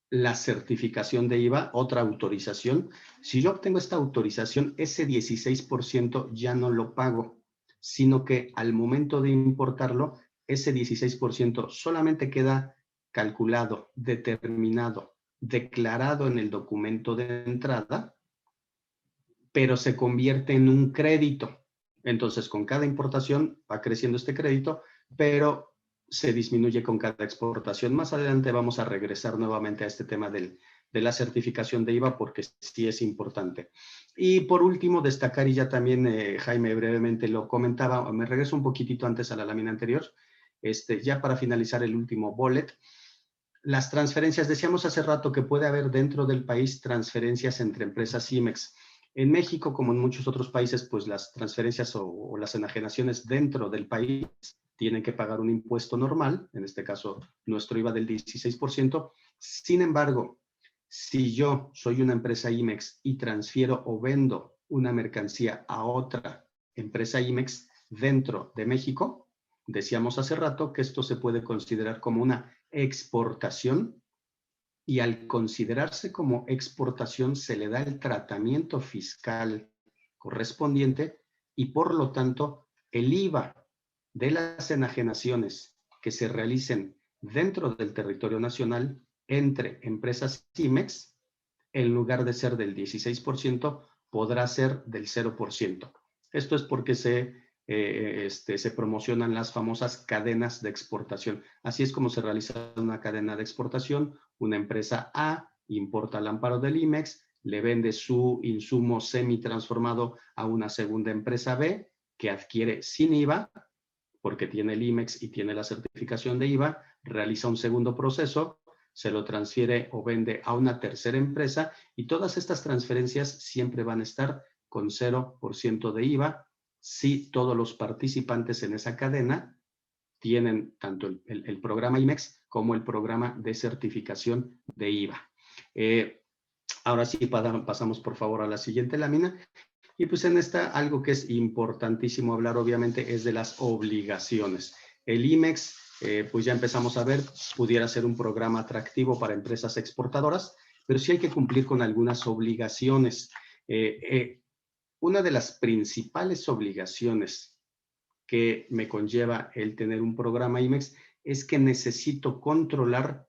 la certificación de IVA, otra autorización, si yo obtengo esta autorización, ese 16% ya no lo pago, sino que al momento de importarlo, ese 16% solamente queda calculado, determinado, declarado en el documento de entrada, pero se convierte en un crédito. Entonces, con cada importación va creciendo este crédito, pero se disminuye con cada exportación. Más adelante vamos a regresar nuevamente a este tema de la certificación de IVA porque sí es importante. Y por último, destacar, y ya también Jaime brevemente lo comentaba, me regreso un poquitito antes a la lámina anterior, ya para finalizar el último bullet, las transferencias, decíamos hace rato que puede haber dentro del país transferencias entre empresas IMEX. En México, como en muchos otros países, pues las transferencias o las enajenaciones dentro del país tienen que pagar un impuesto normal, en este caso nuestro IVA del 16%. Sin embargo, si yo soy una empresa IMEX y transfiero o vendo una mercancía a otra empresa IMEX dentro de México, decíamos hace rato que esto se puede considerar como una exportación, y al considerarse como exportación se le da el tratamiento fiscal correspondiente y por lo tanto el IVA de las enajenaciones que se realicen dentro del territorio nacional entre empresas IMEX, en lugar de ser del 16%, podrá ser del 0%. Esto es porque se promocionan las famosas cadenas de exportación. Así es como se realiza una cadena de exportación. Una empresa A importa al amparo del IMEX, le vende su insumo semi-transformado a una segunda empresa B que adquiere sin IVA, porque tiene el IMEX y tiene la certificación de IVA, realiza un segundo proceso, se lo transfiere o vende a una tercera empresa y todas estas transferencias siempre van a estar con 0% de IVA si todos los participantes en esa cadena tienen tanto el programa IMEX como el programa de certificación de IVA. Ahora sí pasamos por favor a la siguiente lámina. Y pues en esta algo que es importantísimo hablar obviamente es de las obligaciones. El IMEX, pues ya empezamos a ver, pudiera ser un programa atractivo para empresas exportadoras, pero sí hay que cumplir con algunas obligaciones. Una de las principales obligaciones que me conlleva el tener un programa IMEX es que necesito controlar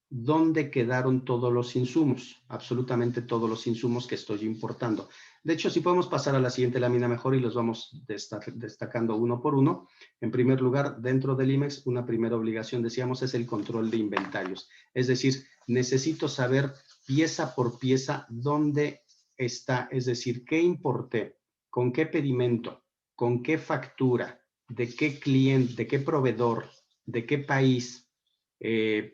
dónde quedaron todos los insumos, absolutamente todos los insumos que estoy importando. De hecho, si podemos pasar a la siguiente lámina mejor y los vamos destacando uno por uno. En primer lugar, dentro del IMEX, una primera obligación, decíamos, es el control de inventarios. Es decir, necesito saber pieza por pieza dónde está, es decir, qué importé, con qué pedimento, con qué factura, de qué cliente, de qué proveedor, de qué país,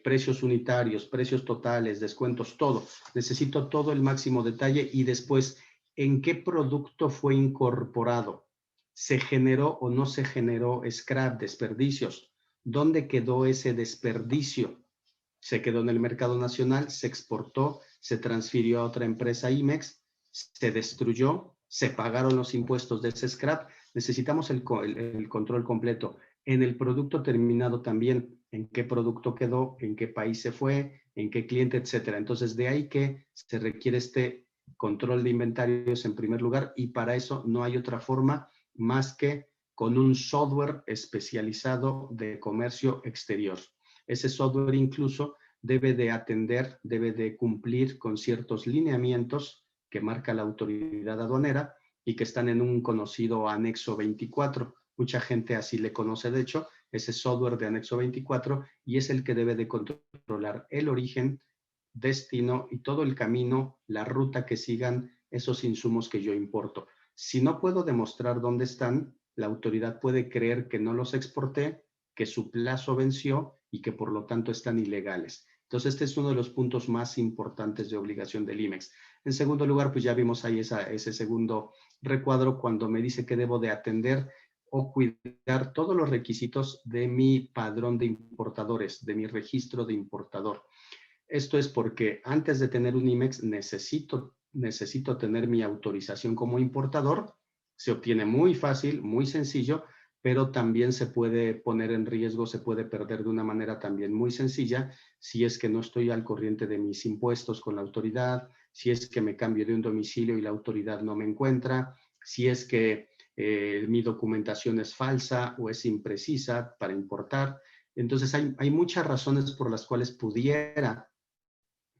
precios unitarios, precios totales, descuentos, todo. Necesito todo el máximo detalle y después, ¿en qué producto fue incorporado? ¿Se generó o no se generó scrap, desperdicios? ¿Dónde quedó ese desperdicio? ¿Se quedó en el mercado nacional? ¿Se exportó? ¿Se transfirió a otra empresa IMEX? ¿Se destruyó? ¿Se pagaron los impuestos de ese scrap? Necesitamos el control completo. En el producto terminado también, en qué producto quedó, en qué país se fue, en qué cliente, etcétera. Entonces, de ahí que se requiere este control de inventarios en primer lugar y para eso no hay otra forma más que con un software especializado de comercio exterior. Ese software incluso debe de atender, debe de cumplir con ciertos lineamientos que marca la autoridad aduanera y que están en un conocido anexo 24. Mucha gente así le conoce, de hecho, ese software de anexo 24 y es el que debe de controlar el origen, destino y todo el camino, la ruta que sigan esos insumos que yo importo. Si no puedo demostrar dónde están, la autoridad puede creer que no los exporté, que su plazo venció y que por lo tanto están ilegales. Entonces, este es uno de los puntos más importantes de obligación del IMEX. En segundo lugar, pues ya vimos ahí ese segundo recuadro cuando me dice que debo de atender o cuidar todos los requisitos de mi padrón de importadores, de mi registro de importador. Esto es porque antes de tener un IMEX necesito tener mi autorización como importador. Se obtiene muy fácil, muy sencillo, pero también se puede poner en riesgo, se puede perder de una manera también muy sencilla si es que no estoy al corriente de mis impuestos con la autoridad, si es que me cambio de un domicilio y la autoridad no me encuentra, si es que mi documentación es falsa o es imprecisa para importar. Entonces hay muchas razones por las cuales pudiera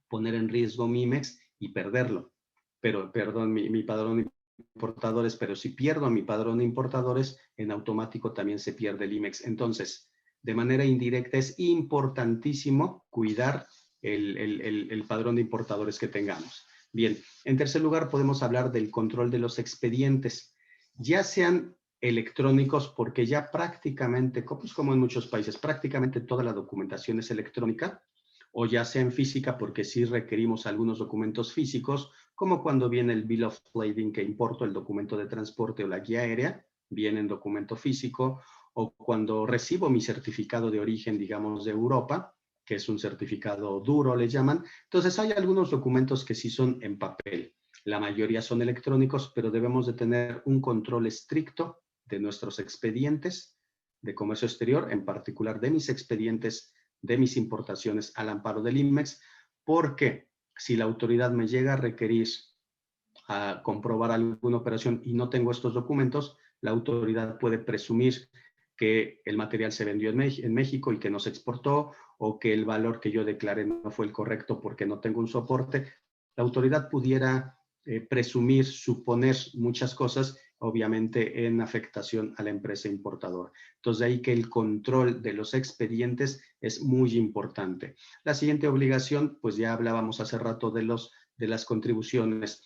poner en riesgo mi IMEX y perderlo. Pero, perdón, mi padrón de importadores, pero si pierdo mi padrón de importadores, en automático también se pierde el IMEX. Entonces, de manera indirecta es importantísimo cuidar el padrón de importadores que tengamos. Bien, en tercer lugar podemos hablar del control de los expedientes, ya sean electrónicos, porque ya prácticamente, pues como en muchos países, prácticamente toda la documentación es electrónica, o ya sea en física, porque sí requerimos algunos documentos físicos, como cuando viene el Bill of Lading que importo, el documento de transporte o la guía aérea, viene en documento físico, o cuando recibo mi certificado de origen, digamos, de Europa, que es un certificado duro, le llaman. Entonces hay algunos documentos que sí son en papel. La mayoría son electrónicos, pero debemos de tener un control estricto de nuestros expedientes de comercio exterior, en particular de mis expedientes de mis importaciones al amparo del IMEX, porque si la autoridad me llega a requerir a comprobar alguna operación y no tengo estos documentos, la autoridad puede presumir que el material se vendió en México y que no se exportó, o que el valor que yo declaré no fue el correcto porque no tengo un soporte. La autoridad pudiera presumir, suponer muchas cosas, obviamente en afectación a la empresa importadora. Entonces, de ahí que el control de los expedientes es muy importante. La siguiente obligación, pues ya hablábamos hace rato de las contribuciones.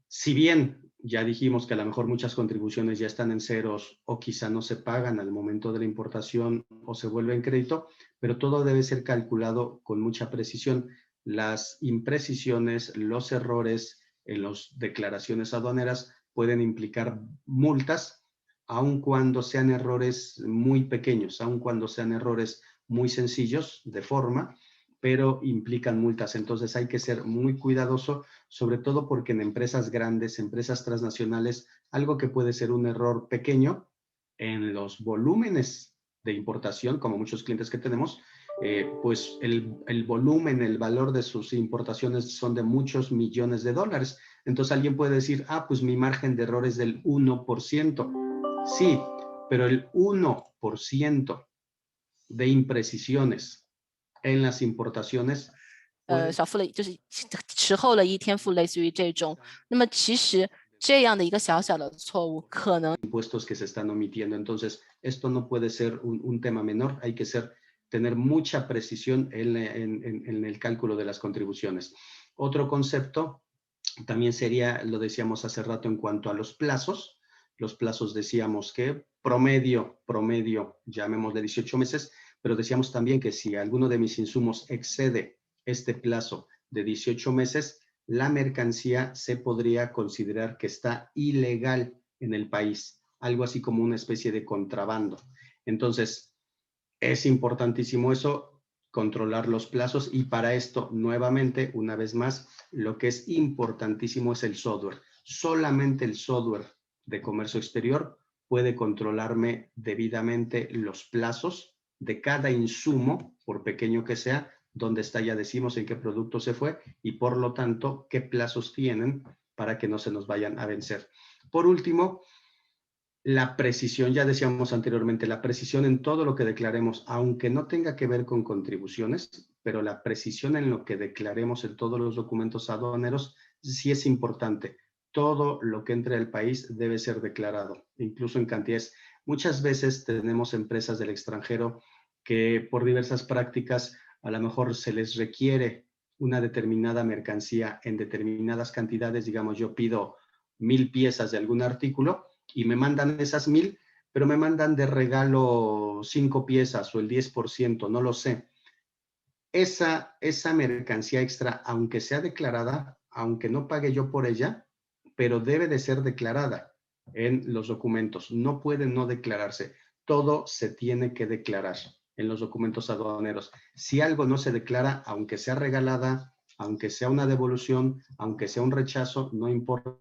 Si bien ya dijimos que a lo mejor muchas contribuciones ya están en ceros o quizá no se pagan al momento de la importación o se vuelven crédito, pero todo debe ser calculado con mucha precisión. Las imprecisiones, los errores en las declaraciones aduaneras pueden implicar multas, aun cuando sean errores muy pequeños, aun cuando sean errores muy sencillos de forma, pero implican multas. Entonces hay que ser muy cuidadoso, sobre todo porque en empresas grandes, empresas transnacionales, algo que puede ser un error pequeño en los volúmenes de importación, como muchos clientes que tenemos, pues el volumen, el valor de sus importaciones son de muchos millones de dólares. Entonces alguien puede decir, ah, pues mi margen de error es del 1%. Sí, pero el 1% de imprecisiones en las importaciones 小付了，就是迟后了一天付，类似于这种。那么其实这样的一个小小的错误，可能 impuestos que se están omitiendo. Entonces, esto no puede ser un tema menor, hay que tener mucha precisión en el cálculo de las contribuciones. Otro concepto también sería, lo decíamos hace rato en cuanto a los plazos decíamos que promedio, llamémosle 18 meses, pero decíamos también que si alguno de mis insumos excede este plazo de 18 meses, la mercancía se podría considerar que está ilegal en el país, algo así como una especie de contrabando. Entonces, es importantísimo eso, controlar los plazos, y para esto, nuevamente, una vez más, lo que es importantísimo es el software. Solamente el software de comercio exterior puede controlarme debidamente los plazos de cada insumo, por pequeño que sea, dónde está, ya decimos en qué producto se fue, y por lo tanto, qué plazos tienen para que no se nos vayan a vencer. Por último, la precisión, ya decíamos anteriormente, la precisión en todo lo que declaremos, aunque no tenga que ver con contribuciones, pero la precisión en lo que declaremos en todos los documentos aduaneros sí es importante. Todo lo que entre al país debe ser declarado, incluso en cantidades. Muchas veces tenemos empresas del extranjero que por diversas prácticas a lo mejor se les requiere una determinada mercancía en determinadas cantidades. Digamos, yo pido 1000 piezas de algún artículo y me mandan esas 1000, pero me mandan de regalo 5 piezas o el 10%, no lo sé. Esa mercancía extra, aunque sea declarada, aunque no pague yo por ella, pero debe de ser declarada en los documentos. No puede no declararse. Todo se tiene que declarar en los documentos aduaneros. Si algo no se declara, aunque sea regalada, aunque sea una devolución, aunque sea un rechazo, no importa,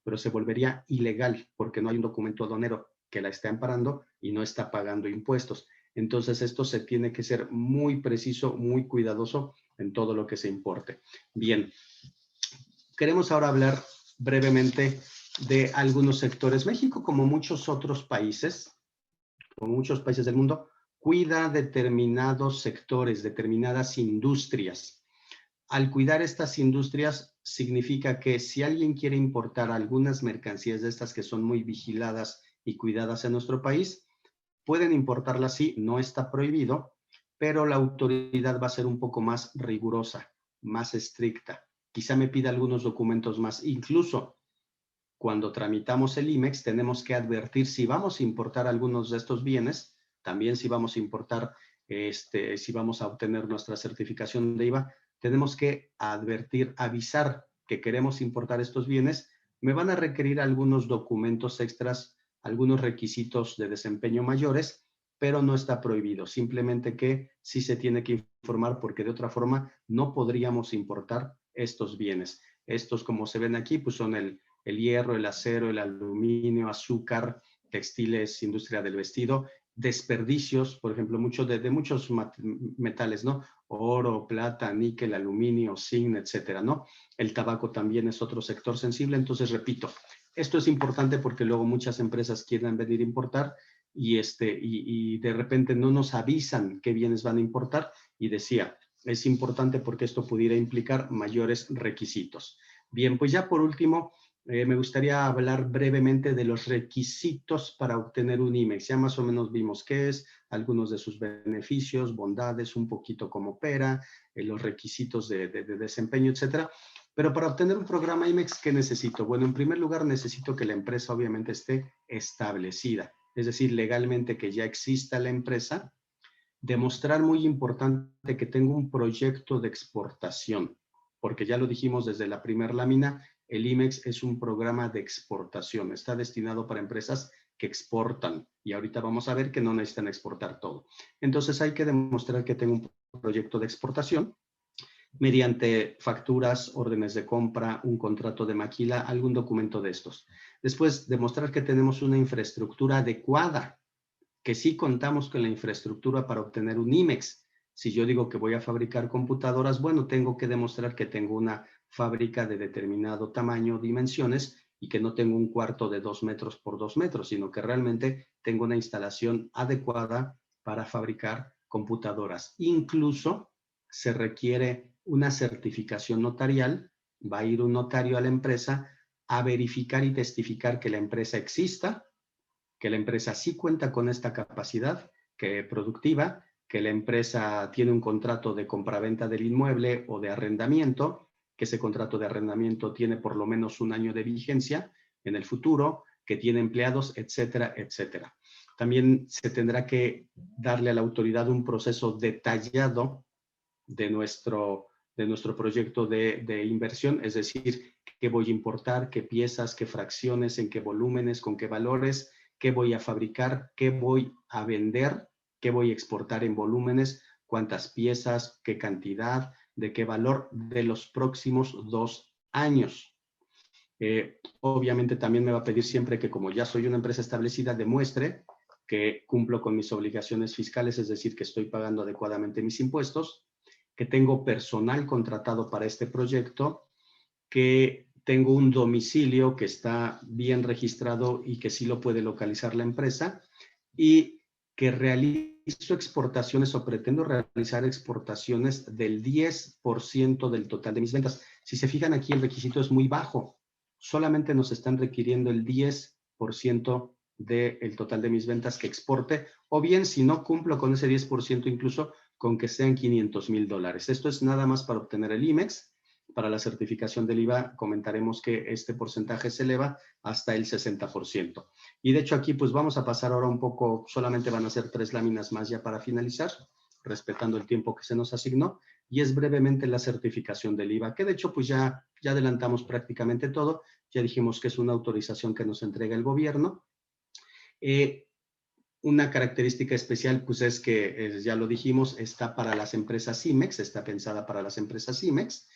pero se volvería ilegal porque no hay un documento aduanero que la esté amparando y no está pagando impuestos. Entonces, esto se tiene que ser muy preciso, muy cuidadoso en todo lo que se importe. Bien, queremos ahora hablar brevemente de algunos sectores. México, como muchos otros países, como muchos países del mundo, cuida determinados sectores, determinadas industrias. Al cuidar estas industrias, significa que si alguien quiere importar algunas mercancías de estas que son muy vigiladas y cuidadas en nuestro país, pueden importarlas, sí, no está prohibido, pero la autoridad va a ser un poco más rigurosa, más estricta. Quizá me pida algunos documentos más. Incluso cuando tramitamos el IMEX, tenemos que advertir si vamos a importar algunos de estos bienes, también si vamos a importar si vamos a obtener nuestra certificación de IVA, tenemos que avisar que queremos importar estos bienes. Me van a requerir algunos documentos extras, algunos requisitos de desempeño mayores, pero no está prohibido. Simplemente que sí se tiene que informar porque de otra forma no podríamos importar estos bienes. Estos, como se ven aquí, pues son el hierro, el acero, el aluminio, azúcar, textiles, industria del vestido, desperdicios, por ejemplo, de muchos metales, ¿no? Oro, plata, níquel, aluminio, zinc, etcétera, ¿no? El tabaco también es otro sector sensible. Entonces, repito, esto es importante porque luego muchas empresas quieren venir a importar y de repente no nos avisan qué bienes van a importar. Y decía, es importante porque esto pudiera implicar mayores requisitos. Bien, pues ya por último, me gustaría hablar brevemente de los requisitos para obtener un IMEX. Ya más o menos vimos qué es, algunos de sus beneficios, bondades, un poquito cómo opera, los requisitos de desempeño, etcétera. Pero para obtener un programa IMEX, ¿qué necesito? Bueno, en primer lugar, necesito que la empresa obviamente esté establecida, es decir, legalmente que ya exista la empresa. Demostrar, muy importante, que tengo un proyecto de exportación, porque ya lo dijimos desde la primera lámina, el IMEX es un programa de exportación, está destinado para empresas que exportan y ahorita vamos a ver que no necesitan exportar todo. Entonces hay que demostrar que tengo un proyecto de exportación mediante facturas, órdenes de compra, un contrato de maquila, algún documento de estos. Después, demostrar que tenemos una infraestructura adecuada, que sí contamos con la infraestructura para obtener un IMEX. Si yo digo que voy a fabricar computadoras, bueno, tengo que demostrar que tengo una fábrica de determinado tamaño, dimensiones, y que no tengo un cuarto de 2 metros por 2 metros, sino que realmente tengo una instalación adecuada para fabricar computadoras. Incluso se requiere una certificación notarial. Va a ir un notario a la empresa a verificar y testificar que la empresa exista, que la empresa sí cuenta con esta capacidad productiva, que la empresa tiene un contrato de compraventa del inmueble o de arrendamiento, que ese contrato de arrendamiento tiene por lo menos un año de vigencia en el futuro, que tiene empleados, etcétera, etcétera. También se tendrá que darle a la autoridad un proceso detallado de nuestro proyecto de inversión, es decir, qué voy a importar, qué piezas, qué fracciones, en qué volúmenes, con qué valores, qué voy a fabricar, qué voy a vender, qué voy a exportar en volúmenes, cuántas piezas, qué cantidad, de qué valor de los próximos 2 años. Obviamente también me va a pedir siempre que, como ya soy una empresa establecida, demuestre que cumplo con mis obligaciones fiscales, es decir, que estoy pagando adecuadamente mis impuestos, que tengo personal contratado para este proyecto, que tengo un domicilio que está bien registrado y que sí lo puede localizar la empresa, y que realizo exportaciones o pretendo realizar exportaciones del 10% del total de mis ventas. Si se fijan aquí, el requisito es muy bajo. Solamente nos están requiriendo el 10% del total de mis ventas que exporte, o bien, si no cumplo con ese 10%, incluso con que sean $500,000. Esto es nada más para obtener el IMEX. Para la certificación del IVA comentaremos que este porcentaje se eleva hasta el 60%. Y de hecho aquí pues vamos a pasar ahora un poco, solamente van a ser 3 láminas más ya para finalizar, respetando el tiempo que se nos asignó, y es brevemente la certificación del IVA, que de hecho pues ya adelantamos prácticamente todo. Ya dijimos que es una autorización que nos entrega el gobierno. Una característica especial pues es que, ya lo dijimos, está para las empresas IMEX, está pensada para las empresas IMEX.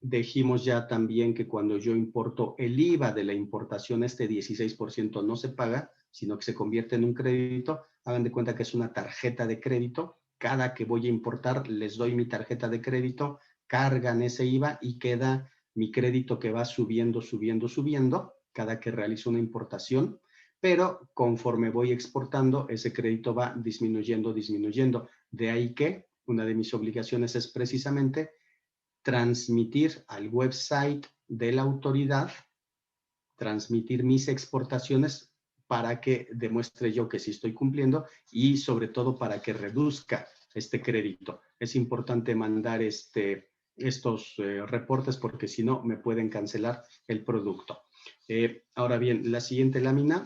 Dijimos ya también que cuando yo importo, el IVA de la importación, 16% no se paga, sino que se convierte en un crédito. Hagan de cuenta que es una tarjeta de crédito. Cada que voy a importar, les doy mi tarjeta de crédito, cargan ese IVA y queda mi crédito que va subiendo, subiendo, subiendo cada que realizo una importación. Pero conforme voy exportando, ese crédito va disminuyendo, disminuyendo. De ahí que una de mis obligaciones es precisamente transmitir al website de la autoridad, transmitir mis exportaciones para que demuestre yo que sí estoy cumpliendo, y sobre todo para que reduzca este crédito. Es importante mandar estos reportes porque si no me pueden cancelar el producto. Ahora bien, la siguiente lámina,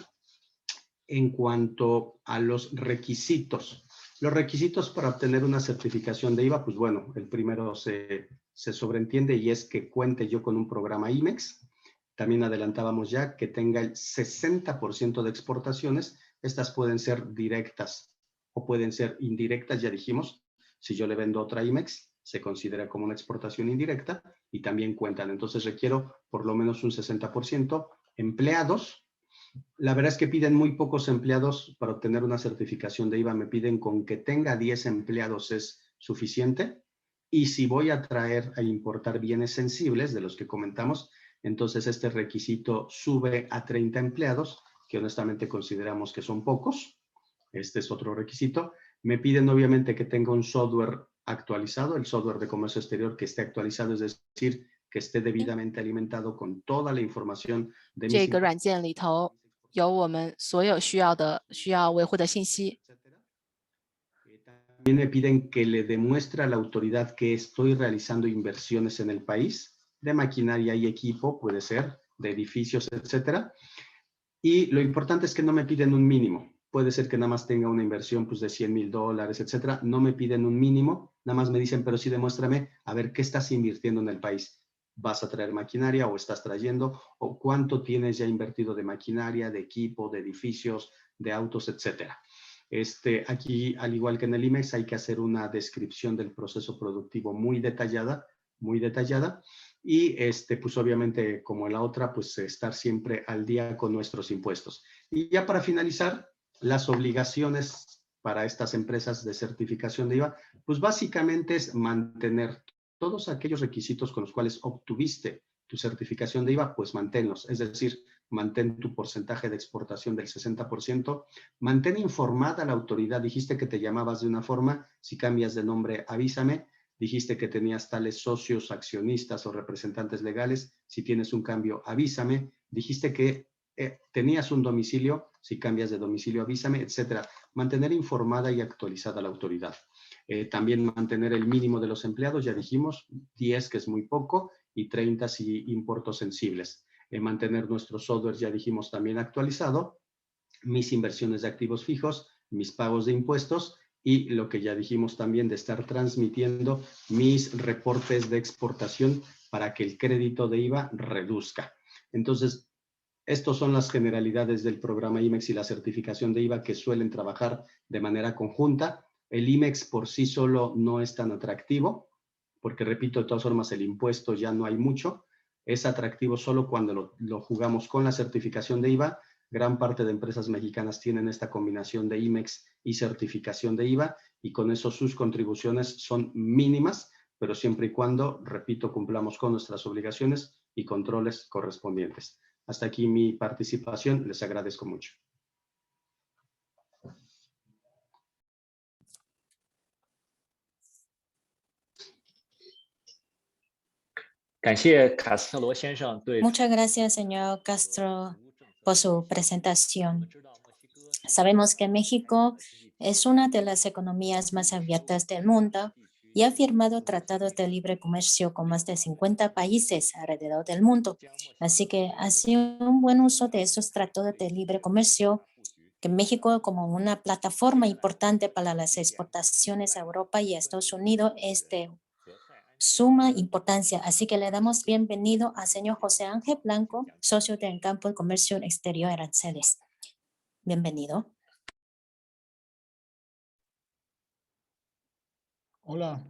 en cuanto a los requisitos Los requisitos para obtener una certificación de IVA, pues bueno, el primero se sobreentiende y es que cuente yo con un programa IMEX. También adelantábamos ya que tenga el 60% de exportaciones. Estas pueden ser directas o pueden ser indirectas, ya dijimos. Si yo le vendo otra IMEX, se considera como una exportación indirecta y también cuentan. Entonces requiero por lo menos un 60%. Empleados, la verdad es que piden muy pocos empleados para obtener una certificación de IVA. Me piden con que tenga 10 empleados es suficiente. Y si voy a traer a importar bienes sensibles, de los que comentamos, entonces este requisito sube a 30 empleados, que honestamente consideramos que son pocos. Este es otro requisito. Me piden obviamente que tenga un software actualizado, el software de comercio exterior que esté actualizado, es decir, que esté debidamente alimentado con toda la información de mis 这个软件里头有我们所有需要维护的信息。 También me piden que le demuestre a la autoridad que estoy realizando inversiones en el país, de maquinaria y equipo, puede ser, de edificios, etcétera. Y lo importante es que no me piden un mínimo. Puede ser que nada más tenga una inversión pues, de $100,000, etcétera. No me piden un mínimo, nada más me dicen, pero sí demuéstrame, a ver, ¿qué estás invirtiendo en el país? ¿Vas a traer maquinaria o estás trayendo? ¿O cuánto tienes ya invertido de maquinaria, de equipo, de edificios, de autos, etcétera? Aquí, al igual que en el IMEX, hay que hacer una descripción del proceso productivo muy detallada, y pues obviamente como en la otra, pues estar siempre al día con nuestros impuestos. Y ya para finalizar, las obligaciones para estas empresas de certificación de IVA, pues básicamente es mantener todos aquellos requisitos con los cuales obtuviste tu certificación de IVA, pues manténlos, es decir, mantén tu porcentaje de exportación del 60%, mantén informada a la autoridad, dijiste que te llamabas de una forma, si cambias de nombre avísame, dijiste que tenías tales socios, accionistas o representantes legales, si tienes un cambio avísame, dijiste que tenías un domicilio, si cambias de domicilio avísame, etcétera. Mantener informada y actualizada a la autoridad. También mantener el mínimo de los empleados, ya dijimos, 10 que es muy poco y 30 si importos sensibles. Mantener nuestro software, ya dijimos, también actualizado, mis inversiones de activos fijos, mis pagos de impuestos y lo que ya dijimos también de estar transmitiendo mis reportes de exportación para que el crédito de IVA reduzca. Entonces, estas son las generalidades del programa IMEX y la certificación de IVA que suelen trabajar de manera conjunta. El IMEX por sí solo no es tan atractivo, porque repito, de todas formas el impuesto ya no hay mucho. Es atractivo solo cuando lo jugamos con la certificación de IVA. Gran parte de empresas mexicanas tienen esta combinación de IMEX y certificación de IVA y con eso sus contribuciones son mínimas, pero siempre y cuando, repito, cumplamos con nuestras obligaciones y controles correspondientes. Hasta aquí mi participación. Les agradezco mucho. Muchas gracias, señor Castro, por su presentación. Sabemos que México es una de las economías más abiertas del mundo y ha firmado tratados de libre comercio con más de 50 países alrededor del mundo. Así que hace un buen uso de esos tratados de libre comercio que México como una plataforma importante para las exportaciones a Europa y a Estados Unidos es de suma importancia. Así que le damos bienvenido al señor José Ángel Blanco, socio del campo de comercio exterior aranceles. Bienvenido. Hola,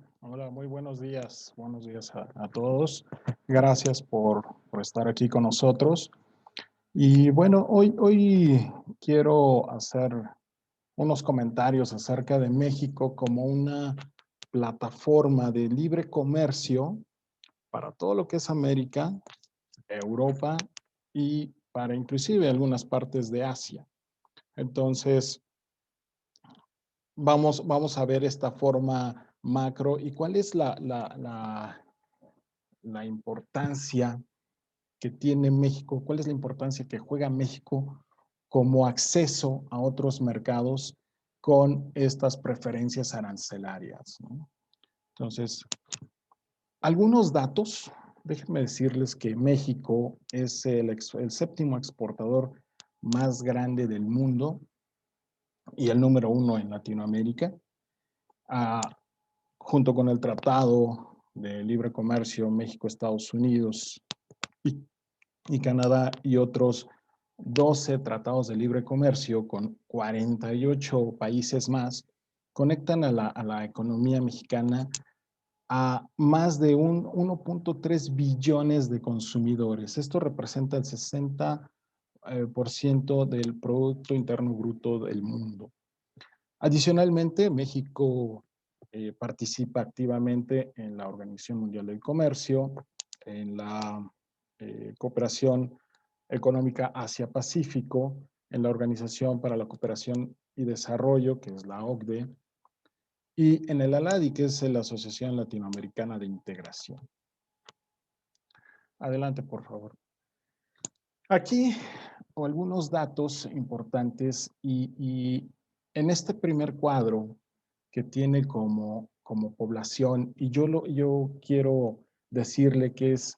muy buenos días. Buenos días a todos. Gracias por estar aquí con nosotros. Y bueno, hoy quiero hacer unos comentarios acerca de México como una plataforma de libre comercio para todo lo que es América, Europa y para inclusive algunas partes de Asia. Entonces, vamos a ver esta forma macro y cuál es la importancia que tiene México, cuál es la importancia que juega México como acceso a otros mercados con estas preferencias arancelarias, ¿no? Entonces, algunos datos, déjenme decirles que México es el séptimo exportador más grande del mundo y el número 1 en Latinoamérica. junto con el Tratado de Libre Comercio México, Estados Unidos y Canadá y otros 12 tratados de libre comercio con 48 países más, conectan a la economía mexicana a más de 1.3 billones de consumidores. Esto representa el 60% del Producto Interno Bruto del mundo. Adicionalmente, México participa activamente en la Organización Mundial del Comercio, en la Cooperación Económica Asia-Pacífico, en la Organización para la Cooperación y Desarrollo, que es la OCDE, y en el ALADI, que es la Asociación Latinoamericana de Integración. Adelante, por favor. Aquí algunos datos importantes y en este primer cuadro que tiene como población, y yo quiero decirle que es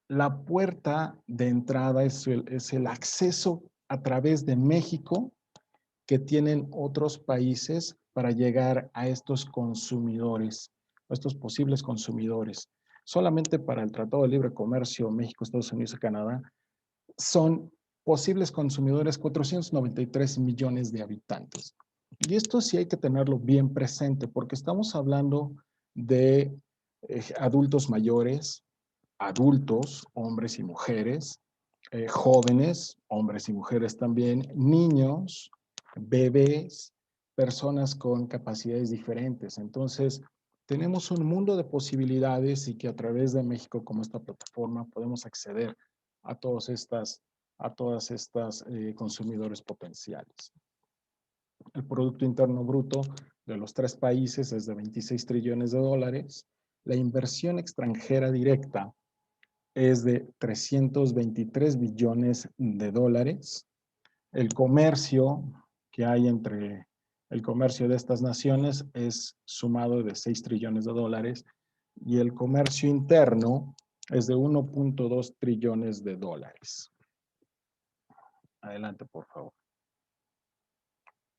la puerta de entrada, es el acceso a través de México que tienen otros países para llegar a estos consumidores, a estos posibles consumidores. Solamente para el Tratado de Libre Comercio México, Estados Unidos y Canadá son posibles consumidores 493 millones de habitantes. Y esto sí hay que tenerlo bien presente porque estamos hablando de adultos mayores, adultos, hombres y mujeres, jóvenes, hombres y mujeres también, niños, bebés, personas con capacidades diferentes. Entonces, tenemos un mundo de posibilidades y que a través de México, como esta plataforma, podemos acceder a todas estas consumidores potenciales. El Producto Interno Bruto de los tres países es de 26 trillones de dólares. La inversión extranjera directa es de 323 billones de dólares. El comercio que hay entre el comercio de estas naciones es sumado de 6 trillones de dólares y el comercio interno es de 1.2 trillones de dólares. Adelante, por favor.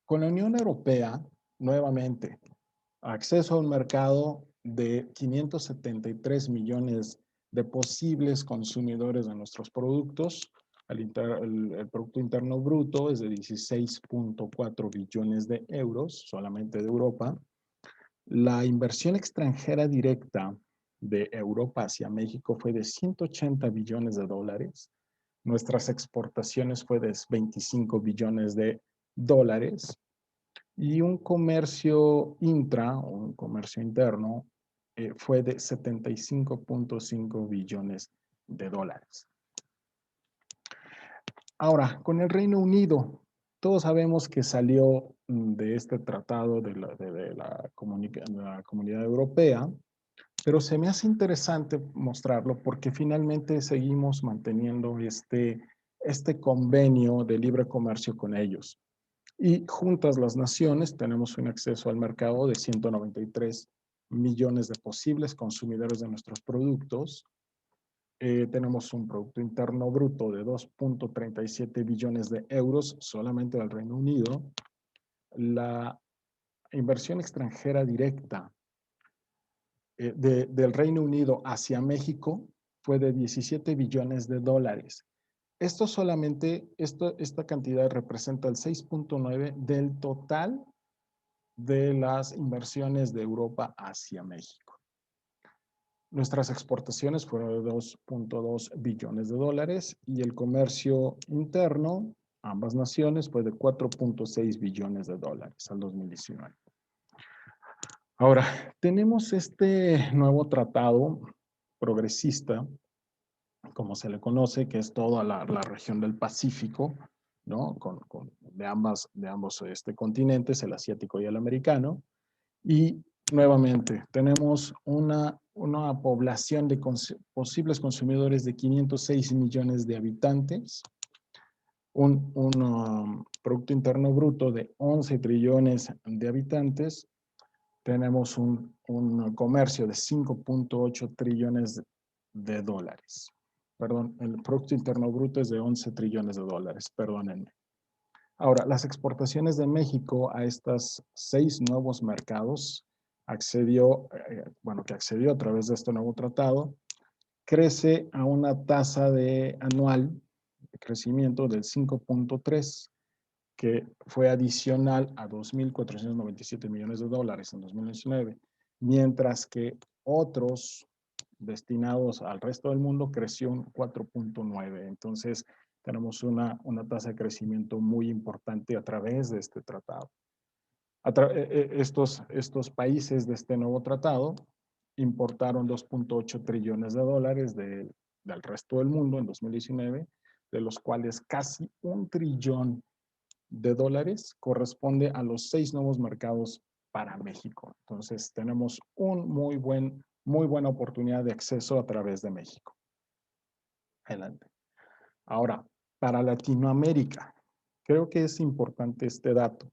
Con la Unión Europea, nuevamente, acceso a un mercado de 573 millones de posibles consumidores de nuestros productos. El Producto Interno Bruto es de 16.4 billones de euros, solamente de Europa. La inversión extranjera directa de Europa hacia México fue de 180 billones de dólares. Nuestras exportaciones fue de 25 billones de dólares. Y un comercio un comercio interno, fue de 75.5 billones de dólares. Ahora, con el Reino Unido, todos sabemos que salió de este tratado de la Comunidad Europea, pero se me hace interesante mostrarlo porque finalmente seguimos manteniendo este convenio de libre comercio con ellos. Y juntas las naciones tenemos un acceso al mercado de 193 millones de posibles consumidores de nuestros productos. Tenemos un Producto Interno Bruto de 2.37 billones de euros solamente del Reino Unido. La inversión extranjera directa del Reino Unido hacia México fue de 17 billones de dólares. Esto solamente, esta cantidad representa el 6.9 del total de las inversiones de Europa hacia México. Nuestras exportaciones fueron de 2.2 billones de dólares y el comercio interno, ambas naciones, fue de 4.6 billones de dólares al 2019. Ahora, tenemos este nuevo tratado progresista, como se le conoce, que es toda la región del Pacífico, ¿no? De ambos continentes, el asiático y el americano. Y nuevamente, tenemos una población de posibles consumidores de 506 millones de habitantes, un Producto Interno Bruto de 11 trillones de habitantes, tenemos un comercio de 5.8 trillones de dólares. Perdón, el Producto Interno Bruto es de 11 trillones de dólares, perdónenme. Ahora, las exportaciones de México a estos 6 nuevos mercados accedió a través de este nuevo tratado, crece a una tasa anual de crecimiento del 5.3, que fue adicional a 2.497 millones de dólares en 2019, mientras que otros destinados al resto del mundo creció un 4.9. Entonces, tenemos una tasa de crecimiento muy importante a través de este tratado. Estos países de este nuevo tratado importaron 2.8 trillones de dólares del resto del mundo en 2019, de los cuales casi 1 trillón de dólares corresponde a los 6 nuevos mercados para México. Entonces, tenemos muy buena oportunidad de acceso a través de México. Adelante. Ahora, para Latinoamérica, creo que es importante este dato,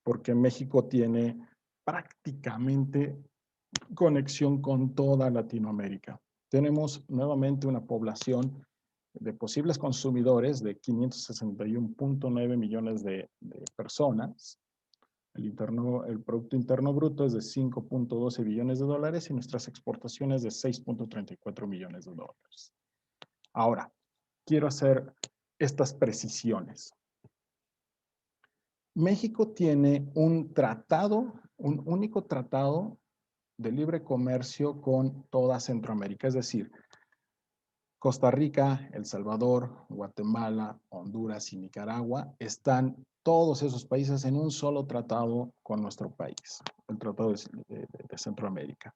porque México tiene prácticamente conexión con toda Latinoamérica. Tenemos nuevamente una población de posibles consumidores de 561.9 millones de personas. El Producto Interno Bruto es de 5.12 billones de dólares y nuestras exportaciones de 6.34 millones de dólares. Ahora, quiero hacer estas precisiones. México tiene un único tratado de libre comercio con toda Centroamérica, es decir, Costa Rica, El Salvador, Guatemala, Honduras y Nicaragua están todos esos países en un solo tratado con nuestro país, el Tratado de Centroamérica.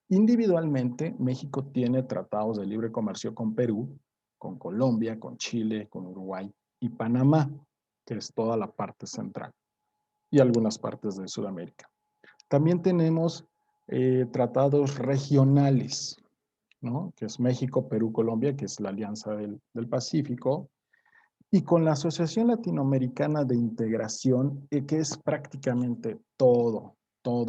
Individualmente, México tiene tratados de libre comercio con Perú, con Colombia, con Chile, con Uruguay y Panamá, que es toda la parte central, y algunas partes de Sudamérica. También tenemos tratados regionales, ¿no? Que es México, Perú, Colombia, que es la Alianza del Pacífico, y con la Asociación Latinoamericana de Integración, que es prácticamente todo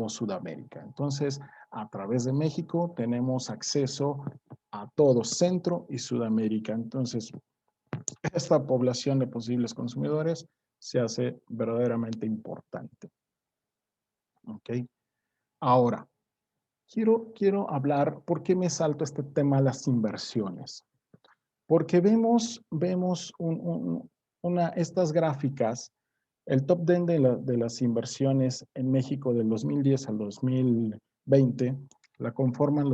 Sudamérica. Entonces, a través de México tenemos acceso a todo Centro y Sudamérica. Entonces, esta población de posibles consumidores se hace verdaderamente importante. ¿Ok? Ahora, quiero hablar, ¿por qué me salto este tema de las inversiones? Porque vemos estas gráficas, el top 10 de las inversiones en México del 2010 al 2020, la conforman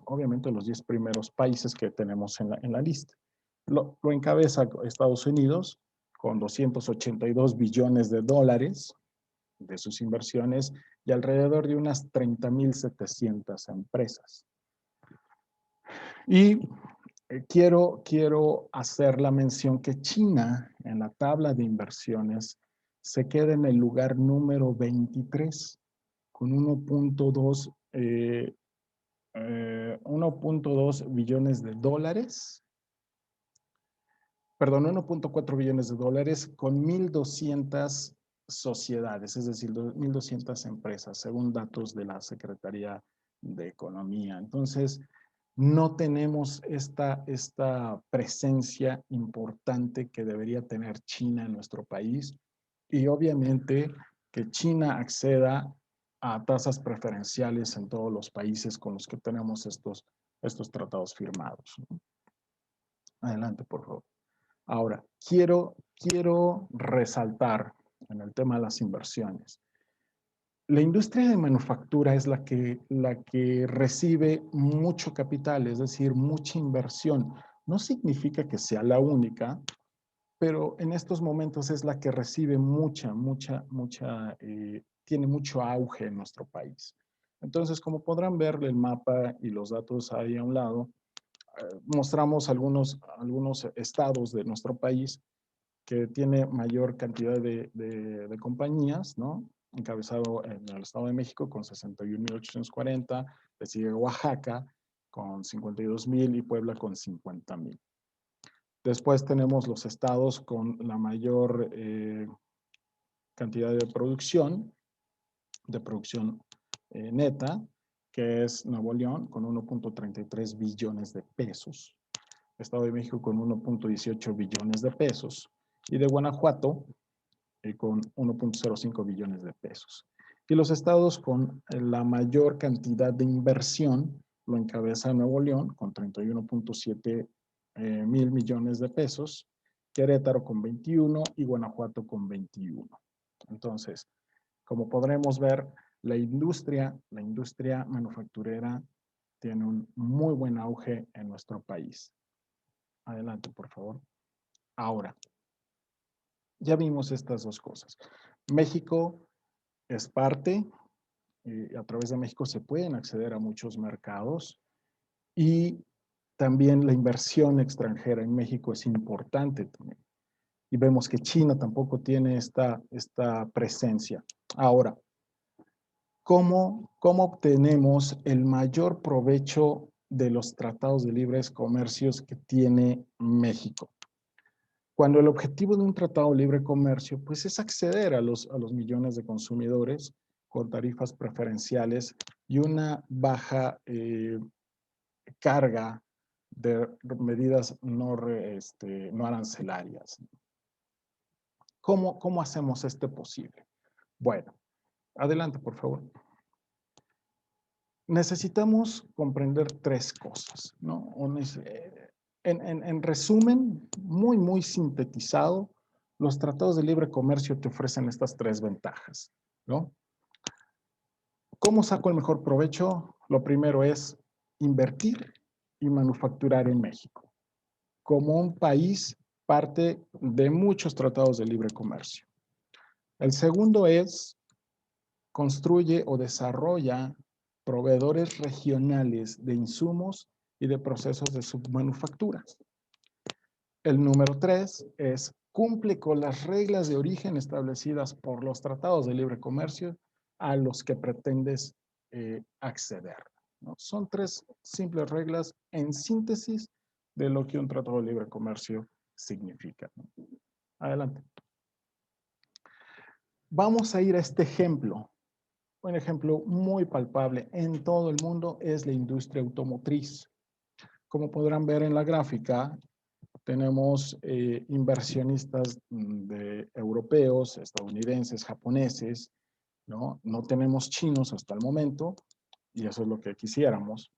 obviamente los 10 primeros países que tenemos en la lista. Lo encabeza Estados Unidos con 282 billones de dólares de sus inversiones y alrededor de unas 30.700 empresas. Y quiero hacer la mención que China en la tabla de inversiones se queda en el lugar número 23 con 1.2 billones de dólares. Perdón, 1.4 billones de dólares con 1.200 sociedades, es decir, 1.200 empresas, según datos de la Secretaría de Economía. Entonces, no tenemos esta presencia importante que debería tener China en nuestro país y obviamente que China acceda a tasas preferenciales en todos los países con los que tenemos estos tratados firmados. Adelante, por favor. Ahora, quiero resaltar en el tema de las inversiones. La industria de manufactura es la que recibe mucho capital, es decir, mucha inversión. No significa que sea la única, pero en estos momentos es la que recibe tiene mucho auge en nuestro país. Entonces, como podrán ver el mapa y los datos ahí a un lado, mostramos algunos estados de nuestro país que tiene mayor cantidad de compañías, ¿no? Encabezado en el Estado de México con 61.840, le sigue Oaxaca con 52.000 y Puebla con 50.000. Después tenemos los estados con la mayor cantidad de producción neta, que es Nuevo León con 1.33 billones de pesos, Estado de México con 1.18 billones de pesos, y de Guanajuato con 1.05 billones de pesos. Y los estados con la mayor cantidad de inversión lo encabeza Nuevo León con 31.7 mil millones de pesos, Querétaro con 21 y Guanajuato con 21. Entonces, como podremos ver, la industria manufacturera tiene un muy buen auge en nuestro país. Adelante, por favor. Ahora, ya vimos estas dos cosas. México es parte, a través de México se pueden acceder a muchos mercados y también la inversión extranjera en México es importante también. Y vemos que China tampoco tiene esta presencia. Ahora, ¿cómo obtenemos el mayor provecho de los tratados de libres comercios que tiene México? Cuando el objetivo de un tratado de libre comercio, pues es acceder a los millones de consumidores con tarifas preferenciales y una baja carga de medidas no arancelarias. ¿Cómo hacemos esto posible? Bueno, adelante, por favor. Necesitamos comprender tres cosas, ¿no? En resumen, muy sintetizado, los tratados de libre comercio te ofrecen estas tres ventajas, ¿no? ¿Cómo saco el mejor provecho? Lo primero es invertir y manufacturar en México, como un país parte de muchos tratados de libre comercio. El segundo es construye o desarrolla proveedores regionales de insumos y de procesos de submanufacturas. El número 3 es cumple con las reglas de origen establecidas por los tratados de libre comercio a los que pretendes acceder, ¿no? Son tres simples reglas en síntesis de lo que un tratado de libre comercio significa, ¿no? Adelante. Vamos a ir a este ejemplo. Un ejemplo muy palpable en todo el mundo es la industria automotriz. Como podrán ver en la gráfica, tenemos inversionistas europeos, estadounidenses, japoneses, ¿no? No tenemos chinos hasta el momento y eso es lo que quisiéramos.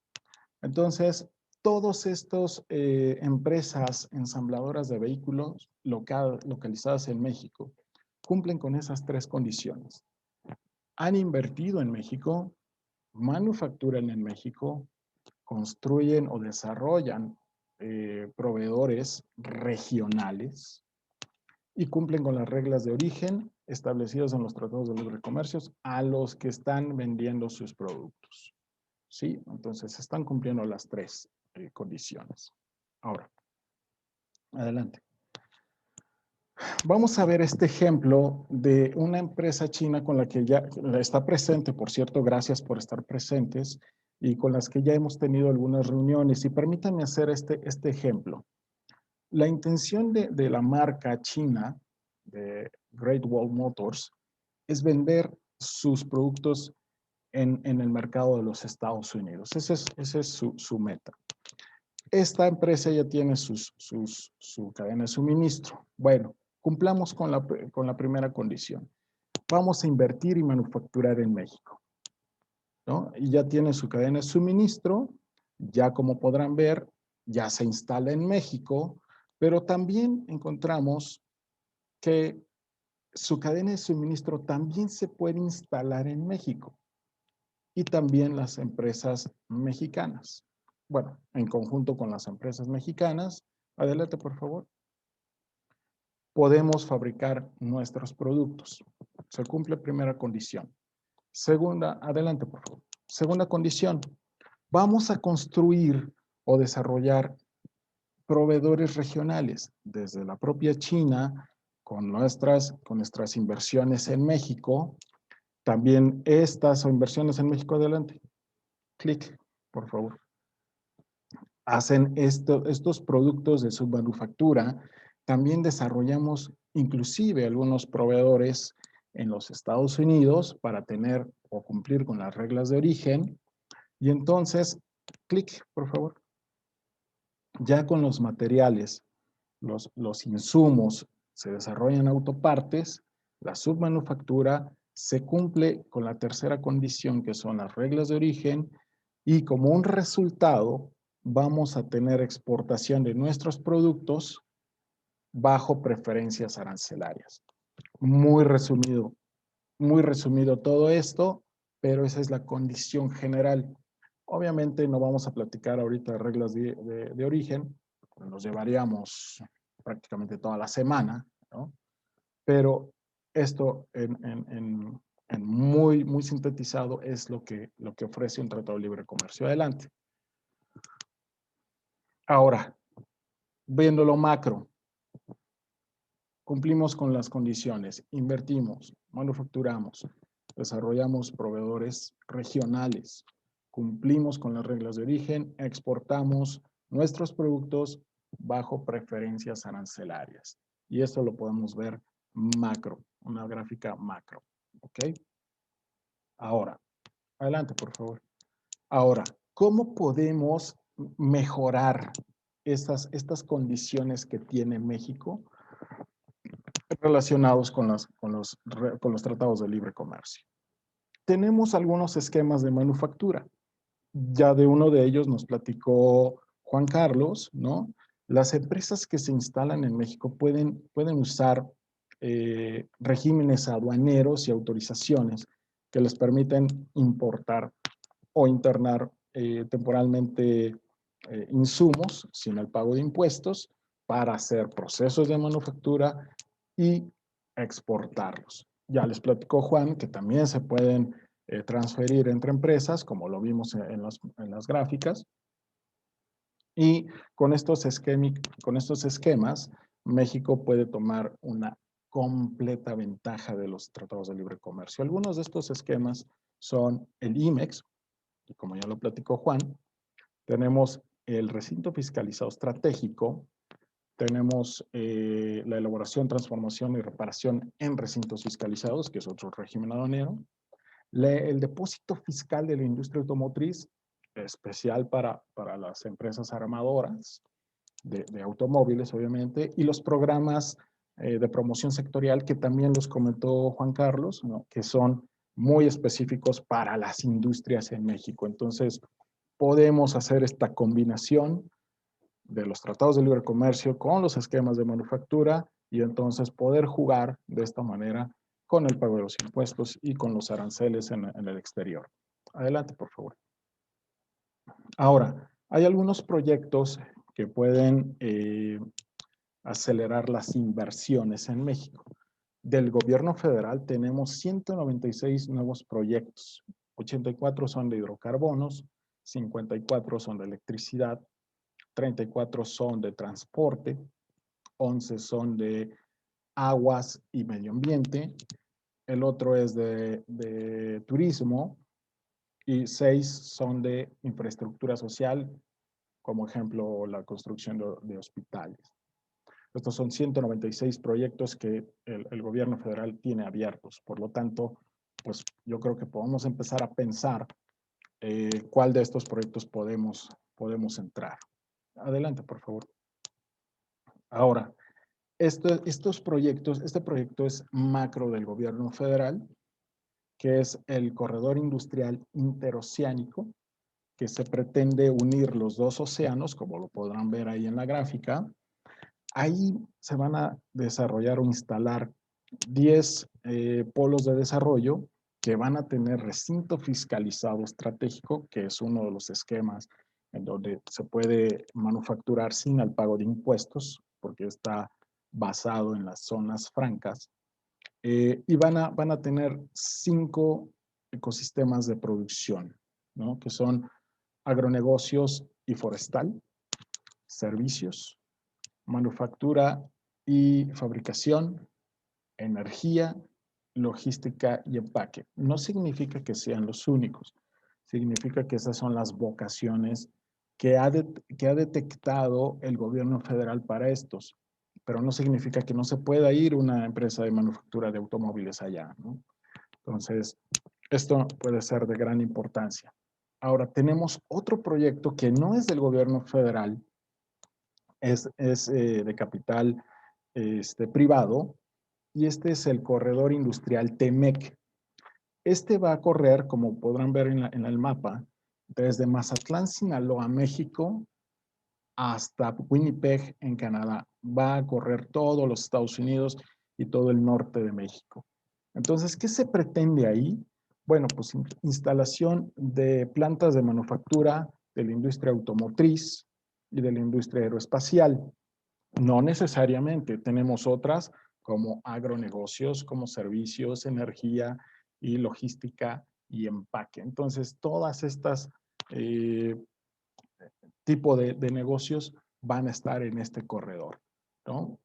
Entonces, todas estas empresas ensambladoras de vehículos localizadas en México cumplen con esas tres condiciones. Han invertido en México, manufacturan en México, construyen o desarrollan proveedores regionales y cumplen con las reglas de origen establecidas en los tratados de libre comercio a los que están vendiendo sus productos. ¿Sí? Entonces, están cumpliendo las tres condiciones. Ahora, adelante. Vamos a ver este ejemplo de una empresa china con la que ya está presente, por cierto, gracias por estar presentes, y con las que ya hemos tenido algunas reuniones. Y permítanme hacer este ejemplo. La intención de la marca china, de Great Wall Motors, es vender sus productos en el mercado de los Estados Unidos. Esa es su meta. Esta empresa ya tiene su cadena de suministro. Bueno, cumplamos con la primera condición. Vamos a invertir y manufacturar en México, ¿no? Y ya tiene su cadena de suministro, ya como podrán ver, ya se instala en México, pero también encontramos que su cadena de suministro también se puede instalar en México y también las empresas mexicanas. Bueno, en conjunto con las empresas mexicanas. Adelante, por favor. Podemos fabricar nuestros productos. Se cumple primera condición. Segunda, adelante, por favor. Segunda condición. Vamos a construir o desarrollar proveedores regionales desde la propia China con nuestras inversiones en México. También estas inversiones en México, adelante. Clic, por favor. Hacen estos productos de submanufactura. También desarrollamos inclusive algunos proveedores en los Estados Unidos para tener o cumplir con las reglas de origen. Y entonces, clic, por favor. Ya con los materiales, los insumos se desarrollan autopartes, la submanufactura, se cumple con la tercera condición, que son las reglas de origen, y como un resultado vamos a tener exportación de nuestros productos bajo preferencias arancelarias. Muy resumido todo esto, pero esa es la condición general. Obviamente no vamos a platicar ahorita de reglas de origen, nos llevaríamos prácticamente toda la semana, ¿no? Pero esto en muy sintetizado es lo que ofrece un tratado de libre comercio. Adelante. Ahora, viendo lo macro, cumplimos con las condiciones, invertimos, manufacturamos, desarrollamos proveedores regionales, cumplimos con las reglas de origen, exportamos nuestros productos bajo preferencias arancelarias. Y esto lo podemos ver macro, una gráfica macro. ¿Ok? Ahora, adelante, por favor. Ahora, ¿cómo podemos mejorar estas condiciones que tiene México relacionados con los tratados de libre comercio? Tenemos algunos esquemas de manufactura. Ya de uno de ellos nos platicó Juan Carlos, ¿no? Las empresas que se instalan en México pueden usar regímenes aduaneros y autorizaciones que les permiten importar o internar temporalmente insumos sin el pago de impuestos para hacer procesos de manufactura y exportarlos. Ya les platicó Juan que también se pueden transferir entre empresas, como lo vimos en las gráficas. Y con estos esquemas, México puede tomar una completa ventaja de los tratados de libre comercio. Algunos de estos esquemas son el IMEX, y como ya lo platicó Juan, tenemos el recinto fiscalizado estratégico, tenemos la elaboración, transformación y reparación en recintos fiscalizados, que es otro régimen aduanero, el depósito fiscal de la industria automotriz, especial para las empresas armadoras de automóviles, obviamente, y los programas de promoción sectorial, que también los comentó Juan Carlos, ¿no? Que son muy específicos para las industrias en México. Entonces, podemos hacer esta combinación de los tratados de libre comercio con los esquemas de manufactura y entonces poder jugar de esta manera con el pago de los impuestos y con los aranceles en el exterior. Adelante, por favor. Ahora, hay algunos proyectos que pueden acelerar las inversiones en México. Del gobierno federal tenemos 196 nuevos proyectos. 84 son de hidrocarbonos, 54 son de electricidad, 34 son de transporte, 11 son de aguas y medio ambiente, el otro es de turismo y 6 son de infraestructura social, como ejemplo la construcción de hospitales. Estos son 196 proyectos que el gobierno federal tiene abiertos. Por lo tanto, pues yo creo que podemos empezar a pensar cuál de estos proyectos podemos entrar. Adelante, por favor. Ahora, estos proyectos, este proyecto es macro del gobierno federal, que es el corredor industrial interoceánico, que se pretende unir los dos océanos, como lo podrán ver ahí en la gráfica. Ahí se van a desarrollar o instalar 10 polos de desarrollo que van a tener recinto fiscalizado estratégico, que es uno de los esquemas en donde se puede manufacturar sin el pago de impuestos, porque está basado en las zonas francas. Y van a tener 5 ecosistemas de producción, ¿no? Que son agronegocios y forestal, servicios, manufactura y fabricación, energía, logística y empaque. No significa que sean los únicos, significa que esas son las vocaciones que ha detectado el gobierno federal para estos, pero no significa que no se pueda ir una empresa de manufactura de automóviles allá, ¿no? Entonces, esto puede ser de gran importancia. Ahora, tenemos otro proyecto que no es del gobierno federal, es de capital privado, y este es el corredor industrial TEMEC. Este va a correr, como podrán ver en el mapa, desde Mazatlán, Sinaloa, México, hasta Winnipeg, en Canadá. Va a correr todos los Estados Unidos y todo el norte de México. Entonces, ¿qué se pretende ahí? Bueno, pues instalación de plantas de manufactura de la industria automotriz y de la industria aeroespacial. No necesariamente, tenemos otras como agronegocios, como servicios, energía y logística y empaque. Entonces, todas estas tipo de negocios van a estar en este corredor, ¿no?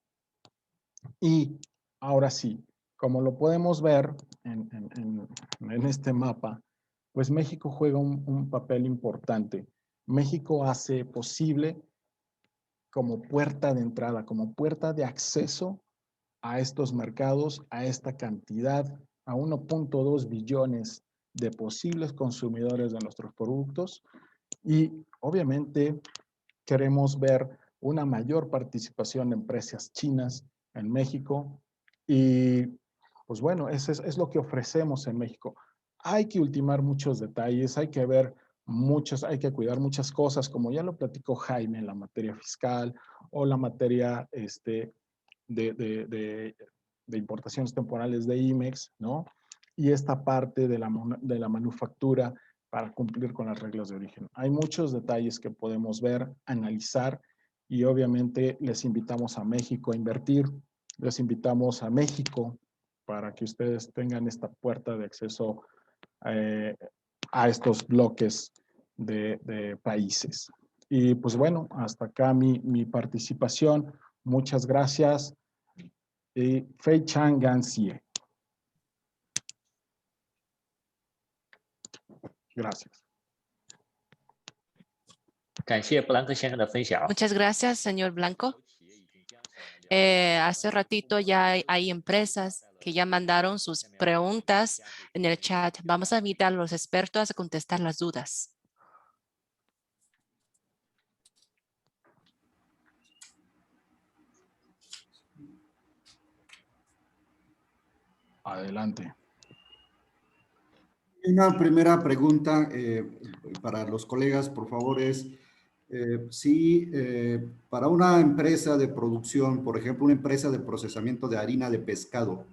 Y ahora sí, como lo podemos ver en este mapa, pues México juega un papel importante. México hace posible como puerta de entrada, como puerta de acceso a estos mercados, a esta cantidad, a 1.2 billones de posibles consumidores de nuestros productos. Y obviamente queremos ver una mayor participación de empresas chinas en México y pues bueno, eso es lo que ofrecemos en México. Hay que ultimar muchos detalles, hay que ver muchos, hay que cuidar muchas cosas, como ya lo platicó Jaime en la materia fiscal o la materia de importaciones temporales de IMEX, ¿no? Y esta parte de la manufactura para cumplir con las reglas de origen. Hay muchos detalles que podemos ver, analizar y obviamente les invitamos a México a invertir, les invitamos a México para que ustedes tengan esta puerta de acceso a estos bloques de países. Y pues bueno, hasta acá mi participación. Muchas gracias. Y Fei Chang Ganxie. Gracias. Muchas gracias, señor Blanco. Hace ratito ya hay empresas que ya mandaron sus preguntas en el chat. Vamos a invitar a los expertos a contestar las dudas. Adelante. Una primera pregunta para los colegas, por favor, es si para una empresa de producción, por ejemplo, una empresa de procesamiento de harina de pescado,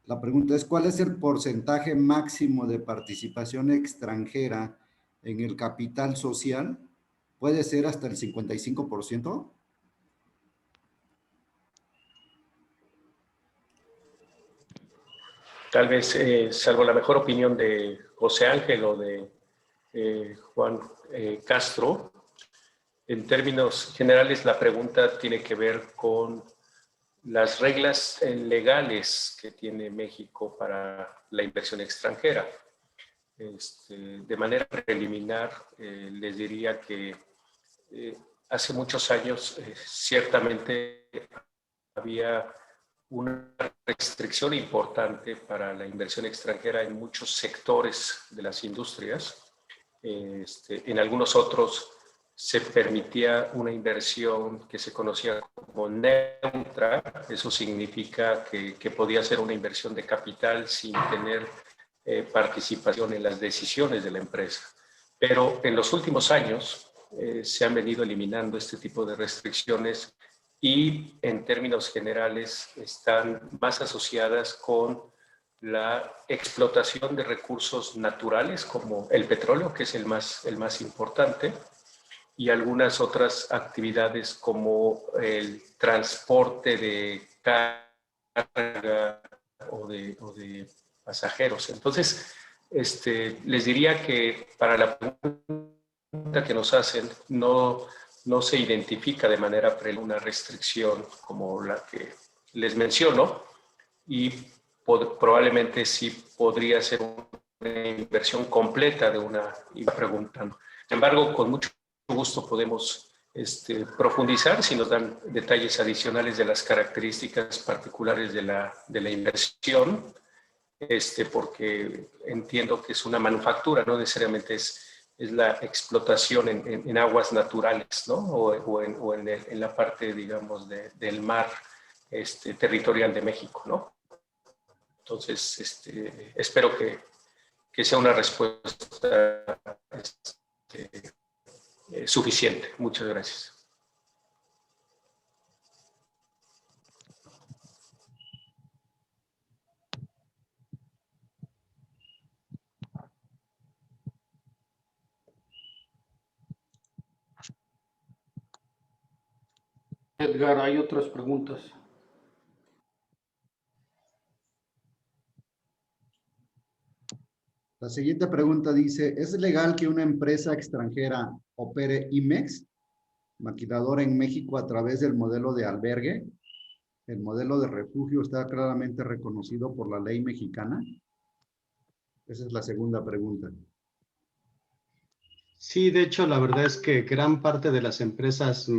la pregunta es, ¿cuál es el porcentaje máximo de participación extranjera en el capital social? ¿Puede ser hasta el 55%? Tal vez, salvo la mejor opinión de José Ángel o de Juan Castro, en términos generales la pregunta tiene que ver con las reglas legales que tiene México para la inversión extranjera. De manera preliminar, les diría que hace muchos años ciertamente había una restricción importante para la inversión extranjera en muchos sectores de las industrias. En algunos otros se permitía una inversión que se conocía como neutra. Eso significa que podía ser una inversión de capital sin tener participación en las decisiones de la empresa. Pero en los últimos años se han venido eliminando este tipo de restricciones y en términos generales están más asociadas con la explotación de recursos naturales como el petróleo, que es el más importante, y algunas otras actividades como el transporte de carga o de pasajeros. Entonces, les diría que para la pregunta que nos hacen, no se identifica de manera preliminar una restricción como la que les menciono y probablemente sí podría ser una inversión completa de una pregunta. Sin embargo, con mucho gusto podemos profundizar si nos dan detalles adicionales de las características particulares de la inversión, porque entiendo que es una manufactura, no necesariamente es la explotación en aguas naturales, ¿no? o en la parte, digamos, del mar territorial de México, ¿no? Entonces, espero que sea una respuesta suficiente. Muchas gracias. Edgar, hay otras preguntas. La siguiente pregunta dice, ¿es legal que una empresa extranjera opere IMEX, maquiladora en México, a través del modelo de albergue? El modelo de refugio está claramente reconocido por la ley mexicana. Esa es la segunda pregunta. Sí, de hecho, la verdad es que gran parte de las empresas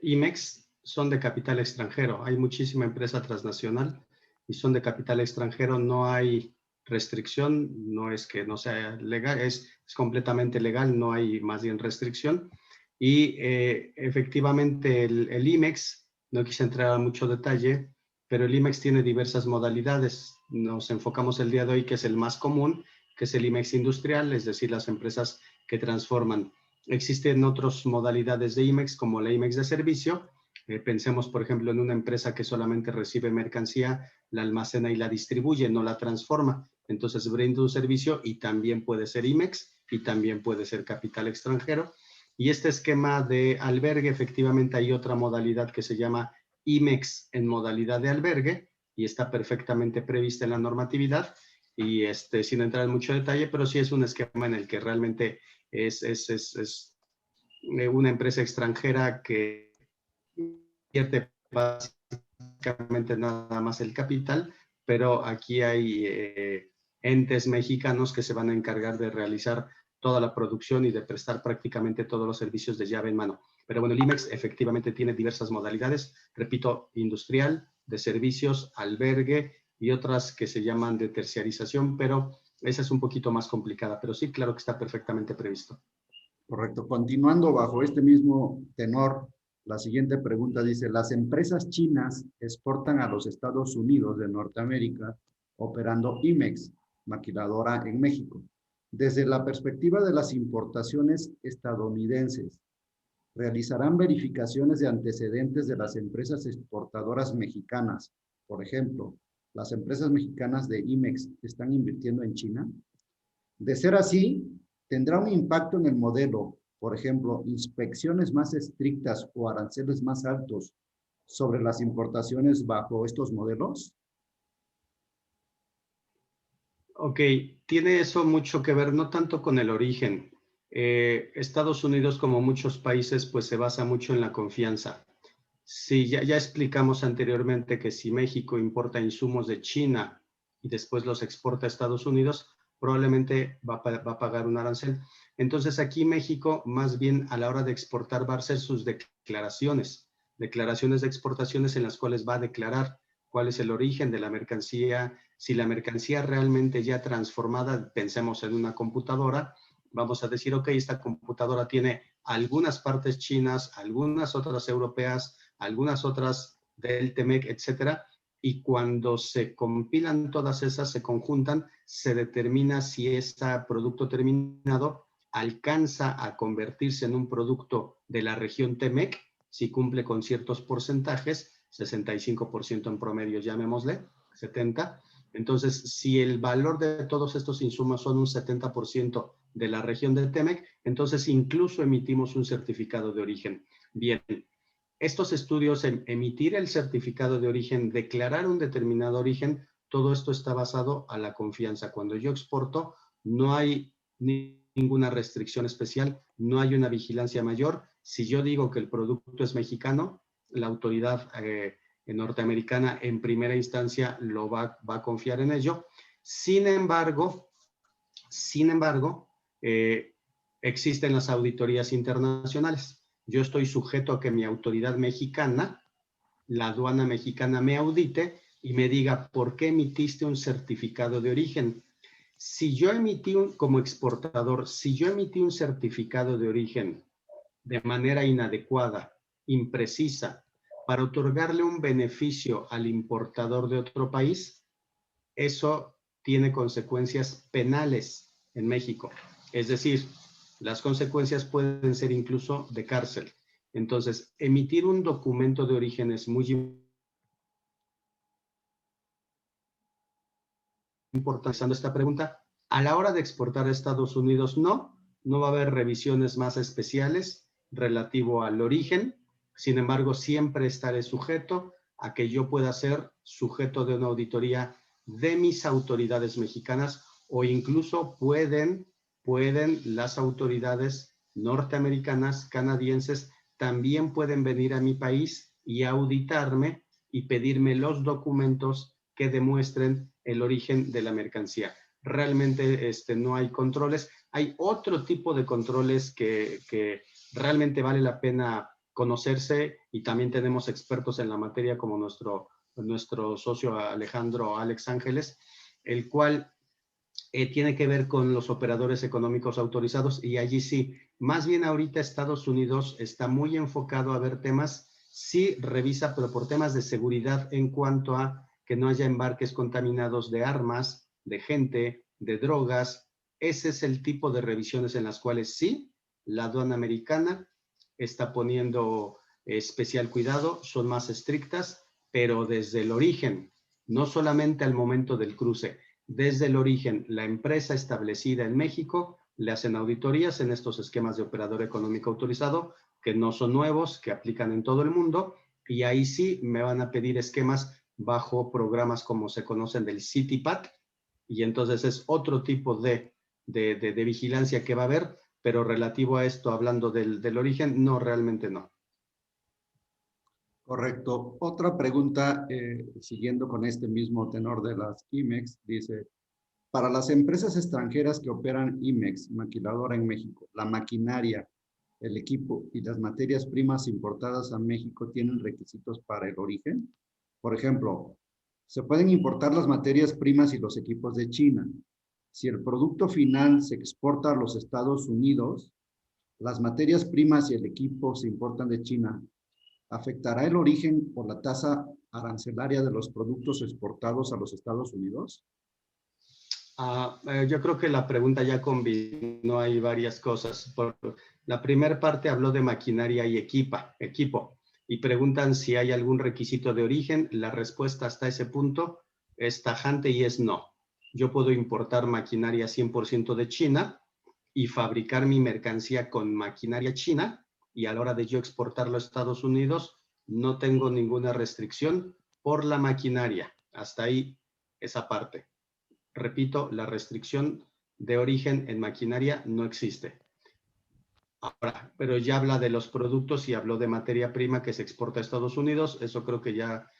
IMEX son de capital extranjero. Hay muchísima empresa transnacional y son de capital extranjero. No hay restricción, no es que no sea legal, es completamente legal, no hay más bien restricción. Y efectivamente el IMEX, no quise entrar a mucho detalle, pero el IMEX tiene diversas modalidades. Nos enfocamos el día de hoy, que es el más común, que es el IMEX industrial, es decir, las empresas que transforman. Existen otras modalidades de IMEX, como la IMEX de servicio. Pensemos, por ejemplo, en una empresa que solamente recibe mercancía, la almacena y la distribuye, no la transforma. Entonces brinda un servicio y también puede ser IMEX y también puede ser capital extranjero. Y este esquema de albergue, efectivamente hay otra modalidad que se llama IMEX en modalidad de albergue y está perfectamente prevista en la normatividad. Y sin entrar en mucho detalle, pero sí es un esquema en el que realmente es una empresa extranjera que invierte básicamente nada más el capital, pero aquí hay entes mexicanos que se van a encargar de realizar toda la producción y de prestar prácticamente todos los servicios de llave en mano. Pero bueno, el IMEX efectivamente tiene diversas modalidades, repito, industrial, de servicios, albergue y otras que se llaman de terciarización, pero esa es un poquito más complicada, pero sí, claro que está perfectamente previsto. Correcto. Continuando bajo este mismo tenor, la siguiente pregunta dice, las empresas chinas exportan a los Estados Unidos de Norteamérica operando IMEX, maquiladora en México. Desde la perspectiva de las importaciones estadounidenses, ¿realizarán verificaciones de antecedentes de las empresas exportadoras mexicanas? Por ejemplo, ¿las empresas mexicanas de IMEX están invirtiendo en China? De ser así, ¿tendrá un impacto en el modelo? Por ejemplo, inspecciones más estrictas o aranceles más altos sobre las importaciones bajo estos modelos? Ok, tiene eso mucho que ver, no tanto con el origen. Estados Unidos, como muchos países, pues se basa mucho en la confianza. Sí, ya explicamos anteriormente que si México importa insumos de China y después los exporta a Estados Unidos, probablemente va a pagar un arancel. Entonces aquí México, más bien a la hora de exportar, va a hacer sus declaraciones de exportaciones en las cuales va a declarar cuál es el origen de la mercancía. Si la mercancía realmente ya transformada, pensemos en una computadora, vamos a decir, ok, esta computadora tiene algunas partes chinas, algunas otras europeas, algunas otras del TEMEC, etcétera, y cuando se compilan todas esas, se conjuntan, se determina si este producto terminado alcanza a convertirse en un producto de la región TEMEC, si cumple con ciertos porcentajes, 65% en promedio, llamémosle, 70%. Entonces, si el valor de todos estos insumos son un 70% de la región del TEMEC, entonces incluso emitimos un certificado de origen. Bien, estos estudios, en emitir el certificado de origen, declarar un determinado origen, todo esto está basado a la confianza. Cuando yo exporto, no hay ninguna restricción especial, no hay una vigilancia mayor. Si yo digo que el producto es mexicano, la autoridad norteamericana en primera instancia lo va a confiar en ello. Sin embargo, existen las auditorías internacionales. Yo estoy sujeto a que mi autoridad mexicana, la aduana mexicana, me audite y me diga por qué emitiste un certificado de origen. Si yo emití como exportador, si yo emití un certificado de origen de manera inadecuada, imprecisa, para otorgarle un beneficio al importador de otro país, eso tiene consecuencias penales en México. Es decir, las consecuencias pueden ser incluso de cárcel. Entonces, emitir un documento de origen es muy importante esta pregunta. A la hora de exportar a Estados Unidos, no va a haber revisiones más especiales relativo al origen. Sin embargo, siempre estaré sujeto a que yo pueda ser sujeto de una auditoría de mis autoridades mexicanas, o incluso pueden las autoridades norteamericanas, canadienses, también pueden venir a mi país y auditarme y pedirme los documentos que demuestren el origen de la mercancía. Realmente no hay controles. Hay otro tipo de controles que realmente vale la pena conocerse, y también tenemos expertos en la materia como nuestro socio Alejandro Alex Ángeles, el cual tiene que ver con los operadores económicos autorizados, y allí sí, más bien ahorita Estados Unidos está muy enfocado a ver temas, sí revisa, pero por temas de seguridad en cuanto a que no haya embarques contaminados de armas, de gente, de drogas. Ese es el tipo de revisiones en las cuales sí, la aduana americana está poniendo especial cuidado, son más estrictas, pero desde el origen, no solamente al momento del cruce. Desde el origen, la empresa establecida en México le hacen auditorías en estos esquemas de operador económico autorizado, que no son nuevos, que aplican en todo el mundo, y ahí sí me van a pedir esquemas bajo programas como se conocen del CITIPAT, y entonces es otro tipo de vigilancia que va a haber, pero relativo a esto, hablando del origen, no, realmente no. Correcto. Otra pregunta, siguiendo con este mismo tenor de las IMEX, dice, para las empresas extranjeras que operan IMEX, maquiladora en México, la maquinaria, el equipo y las materias primas importadas a México tienen requisitos para el origen. Por ejemplo, se pueden importar las materias primas y los equipos de China. Si el producto final se exporta a los Estados Unidos, las materias primas y el equipo se importan de China. ¿Afectará el origen por la tasa arancelaria de los productos exportados a los Estados Unidos? Yo creo que la pregunta ya combinó ahí varias cosas. Por la primera parte habló de maquinaria y equipo, y preguntan si hay algún requisito de origen. La respuesta hasta ese punto es tajante y es no. Yo puedo importar maquinaria 100% de China y fabricar mi mercancía con maquinaria china, y a la hora de yo exportarlo a Estados Unidos no tengo ninguna restricción por la maquinaria. Hasta ahí esa parte. Repito, la restricción de origen en maquinaria no existe. Ahora, pero ya habla de los productos y habló de materia prima que se exporta a Estados Unidos. Eso creo que ya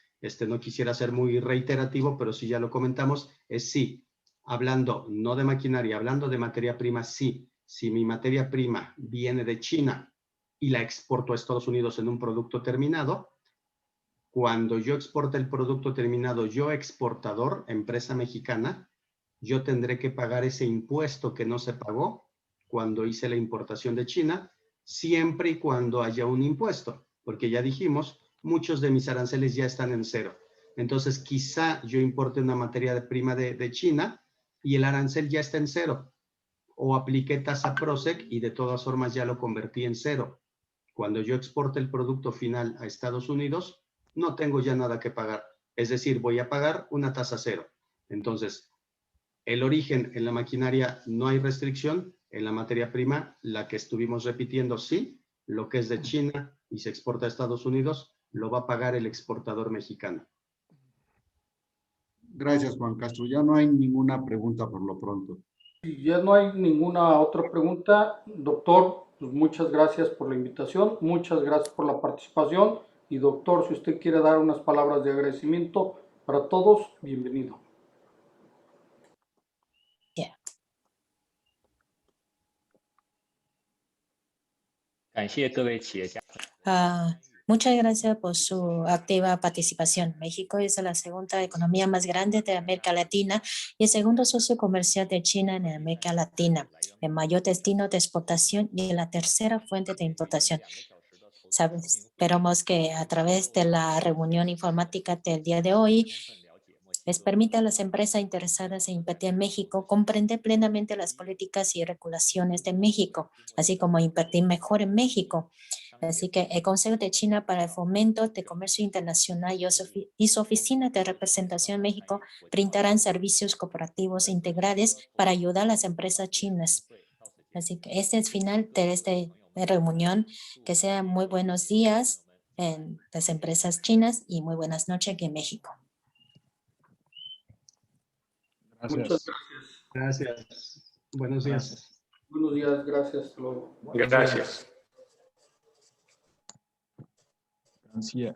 no quisiera ser muy reiterativo, pero sí ya lo comentamos. Es sí, hablando no de maquinaria, hablando de materia prima, sí. Si mi materia prima viene de China y la exporto a Estados Unidos en un producto terminado, cuando yo exporte el producto terminado, yo exportador, empresa mexicana, yo tendré que pagar ese impuesto que no se pagó cuando hice la importación de China, siempre y cuando haya un impuesto, porque ya dijimos, muchos de mis aranceles ya están en cero. Entonces, quizá yo importe una materia prima de China y el arancel ya está en cero, o apliqué tasa PROSEC y de todas formas ya lo convertí en cero. Cuando yo exporte el producto final a Estados Unidos, no tengo ya nada que pagar. Es decir, voy a pagar una tasa cero. Entonces, el origen en la maquinaria no hay restricción. En la materia prima, la que estuvimos repitiendo, sí. Lo que es de China y se exporta a Estados Unidos, lo va a pagar el exportador mexicano. Gracias, Juan Castro. Ya no hay ninguna pregunta por lo pronto. Si ya no hay ninguna otra pregunta, doctor, pues muchas gracias por la invitación, muchas gracias por la participación, y doctor, si usted quiere dar unas palabras de agradecimiento para todos, bienvenido. Yeah. Muchas gracias por su activa participación. México es la segunda economía más grande de América Latina y el segundo socio comercial de China en América Latina, el mayor destino de exportación y la tercera fuente de importación. Esperamos que a través de la reunión informática del día de hoy les permite a las empresas interesadas en invertir en México comprender plenamente las políticas y regulaciones de México, así como invertir mejor en México. Así que el Consejo de China para el Fomento de Comercio Internacional y su Oficina de Representación en México brindarán servicios cooperativos integrales para ayudar a las empresas chinas. Así que este es el final de esta reunión. Que sean muy buenos días en las empresas chinas y muy buenas noches aquí en México. Muchas Gracias. Gracias. Buenos días. Gracias. buenos días, gracias. Hasta luego. Gracias. Gracias.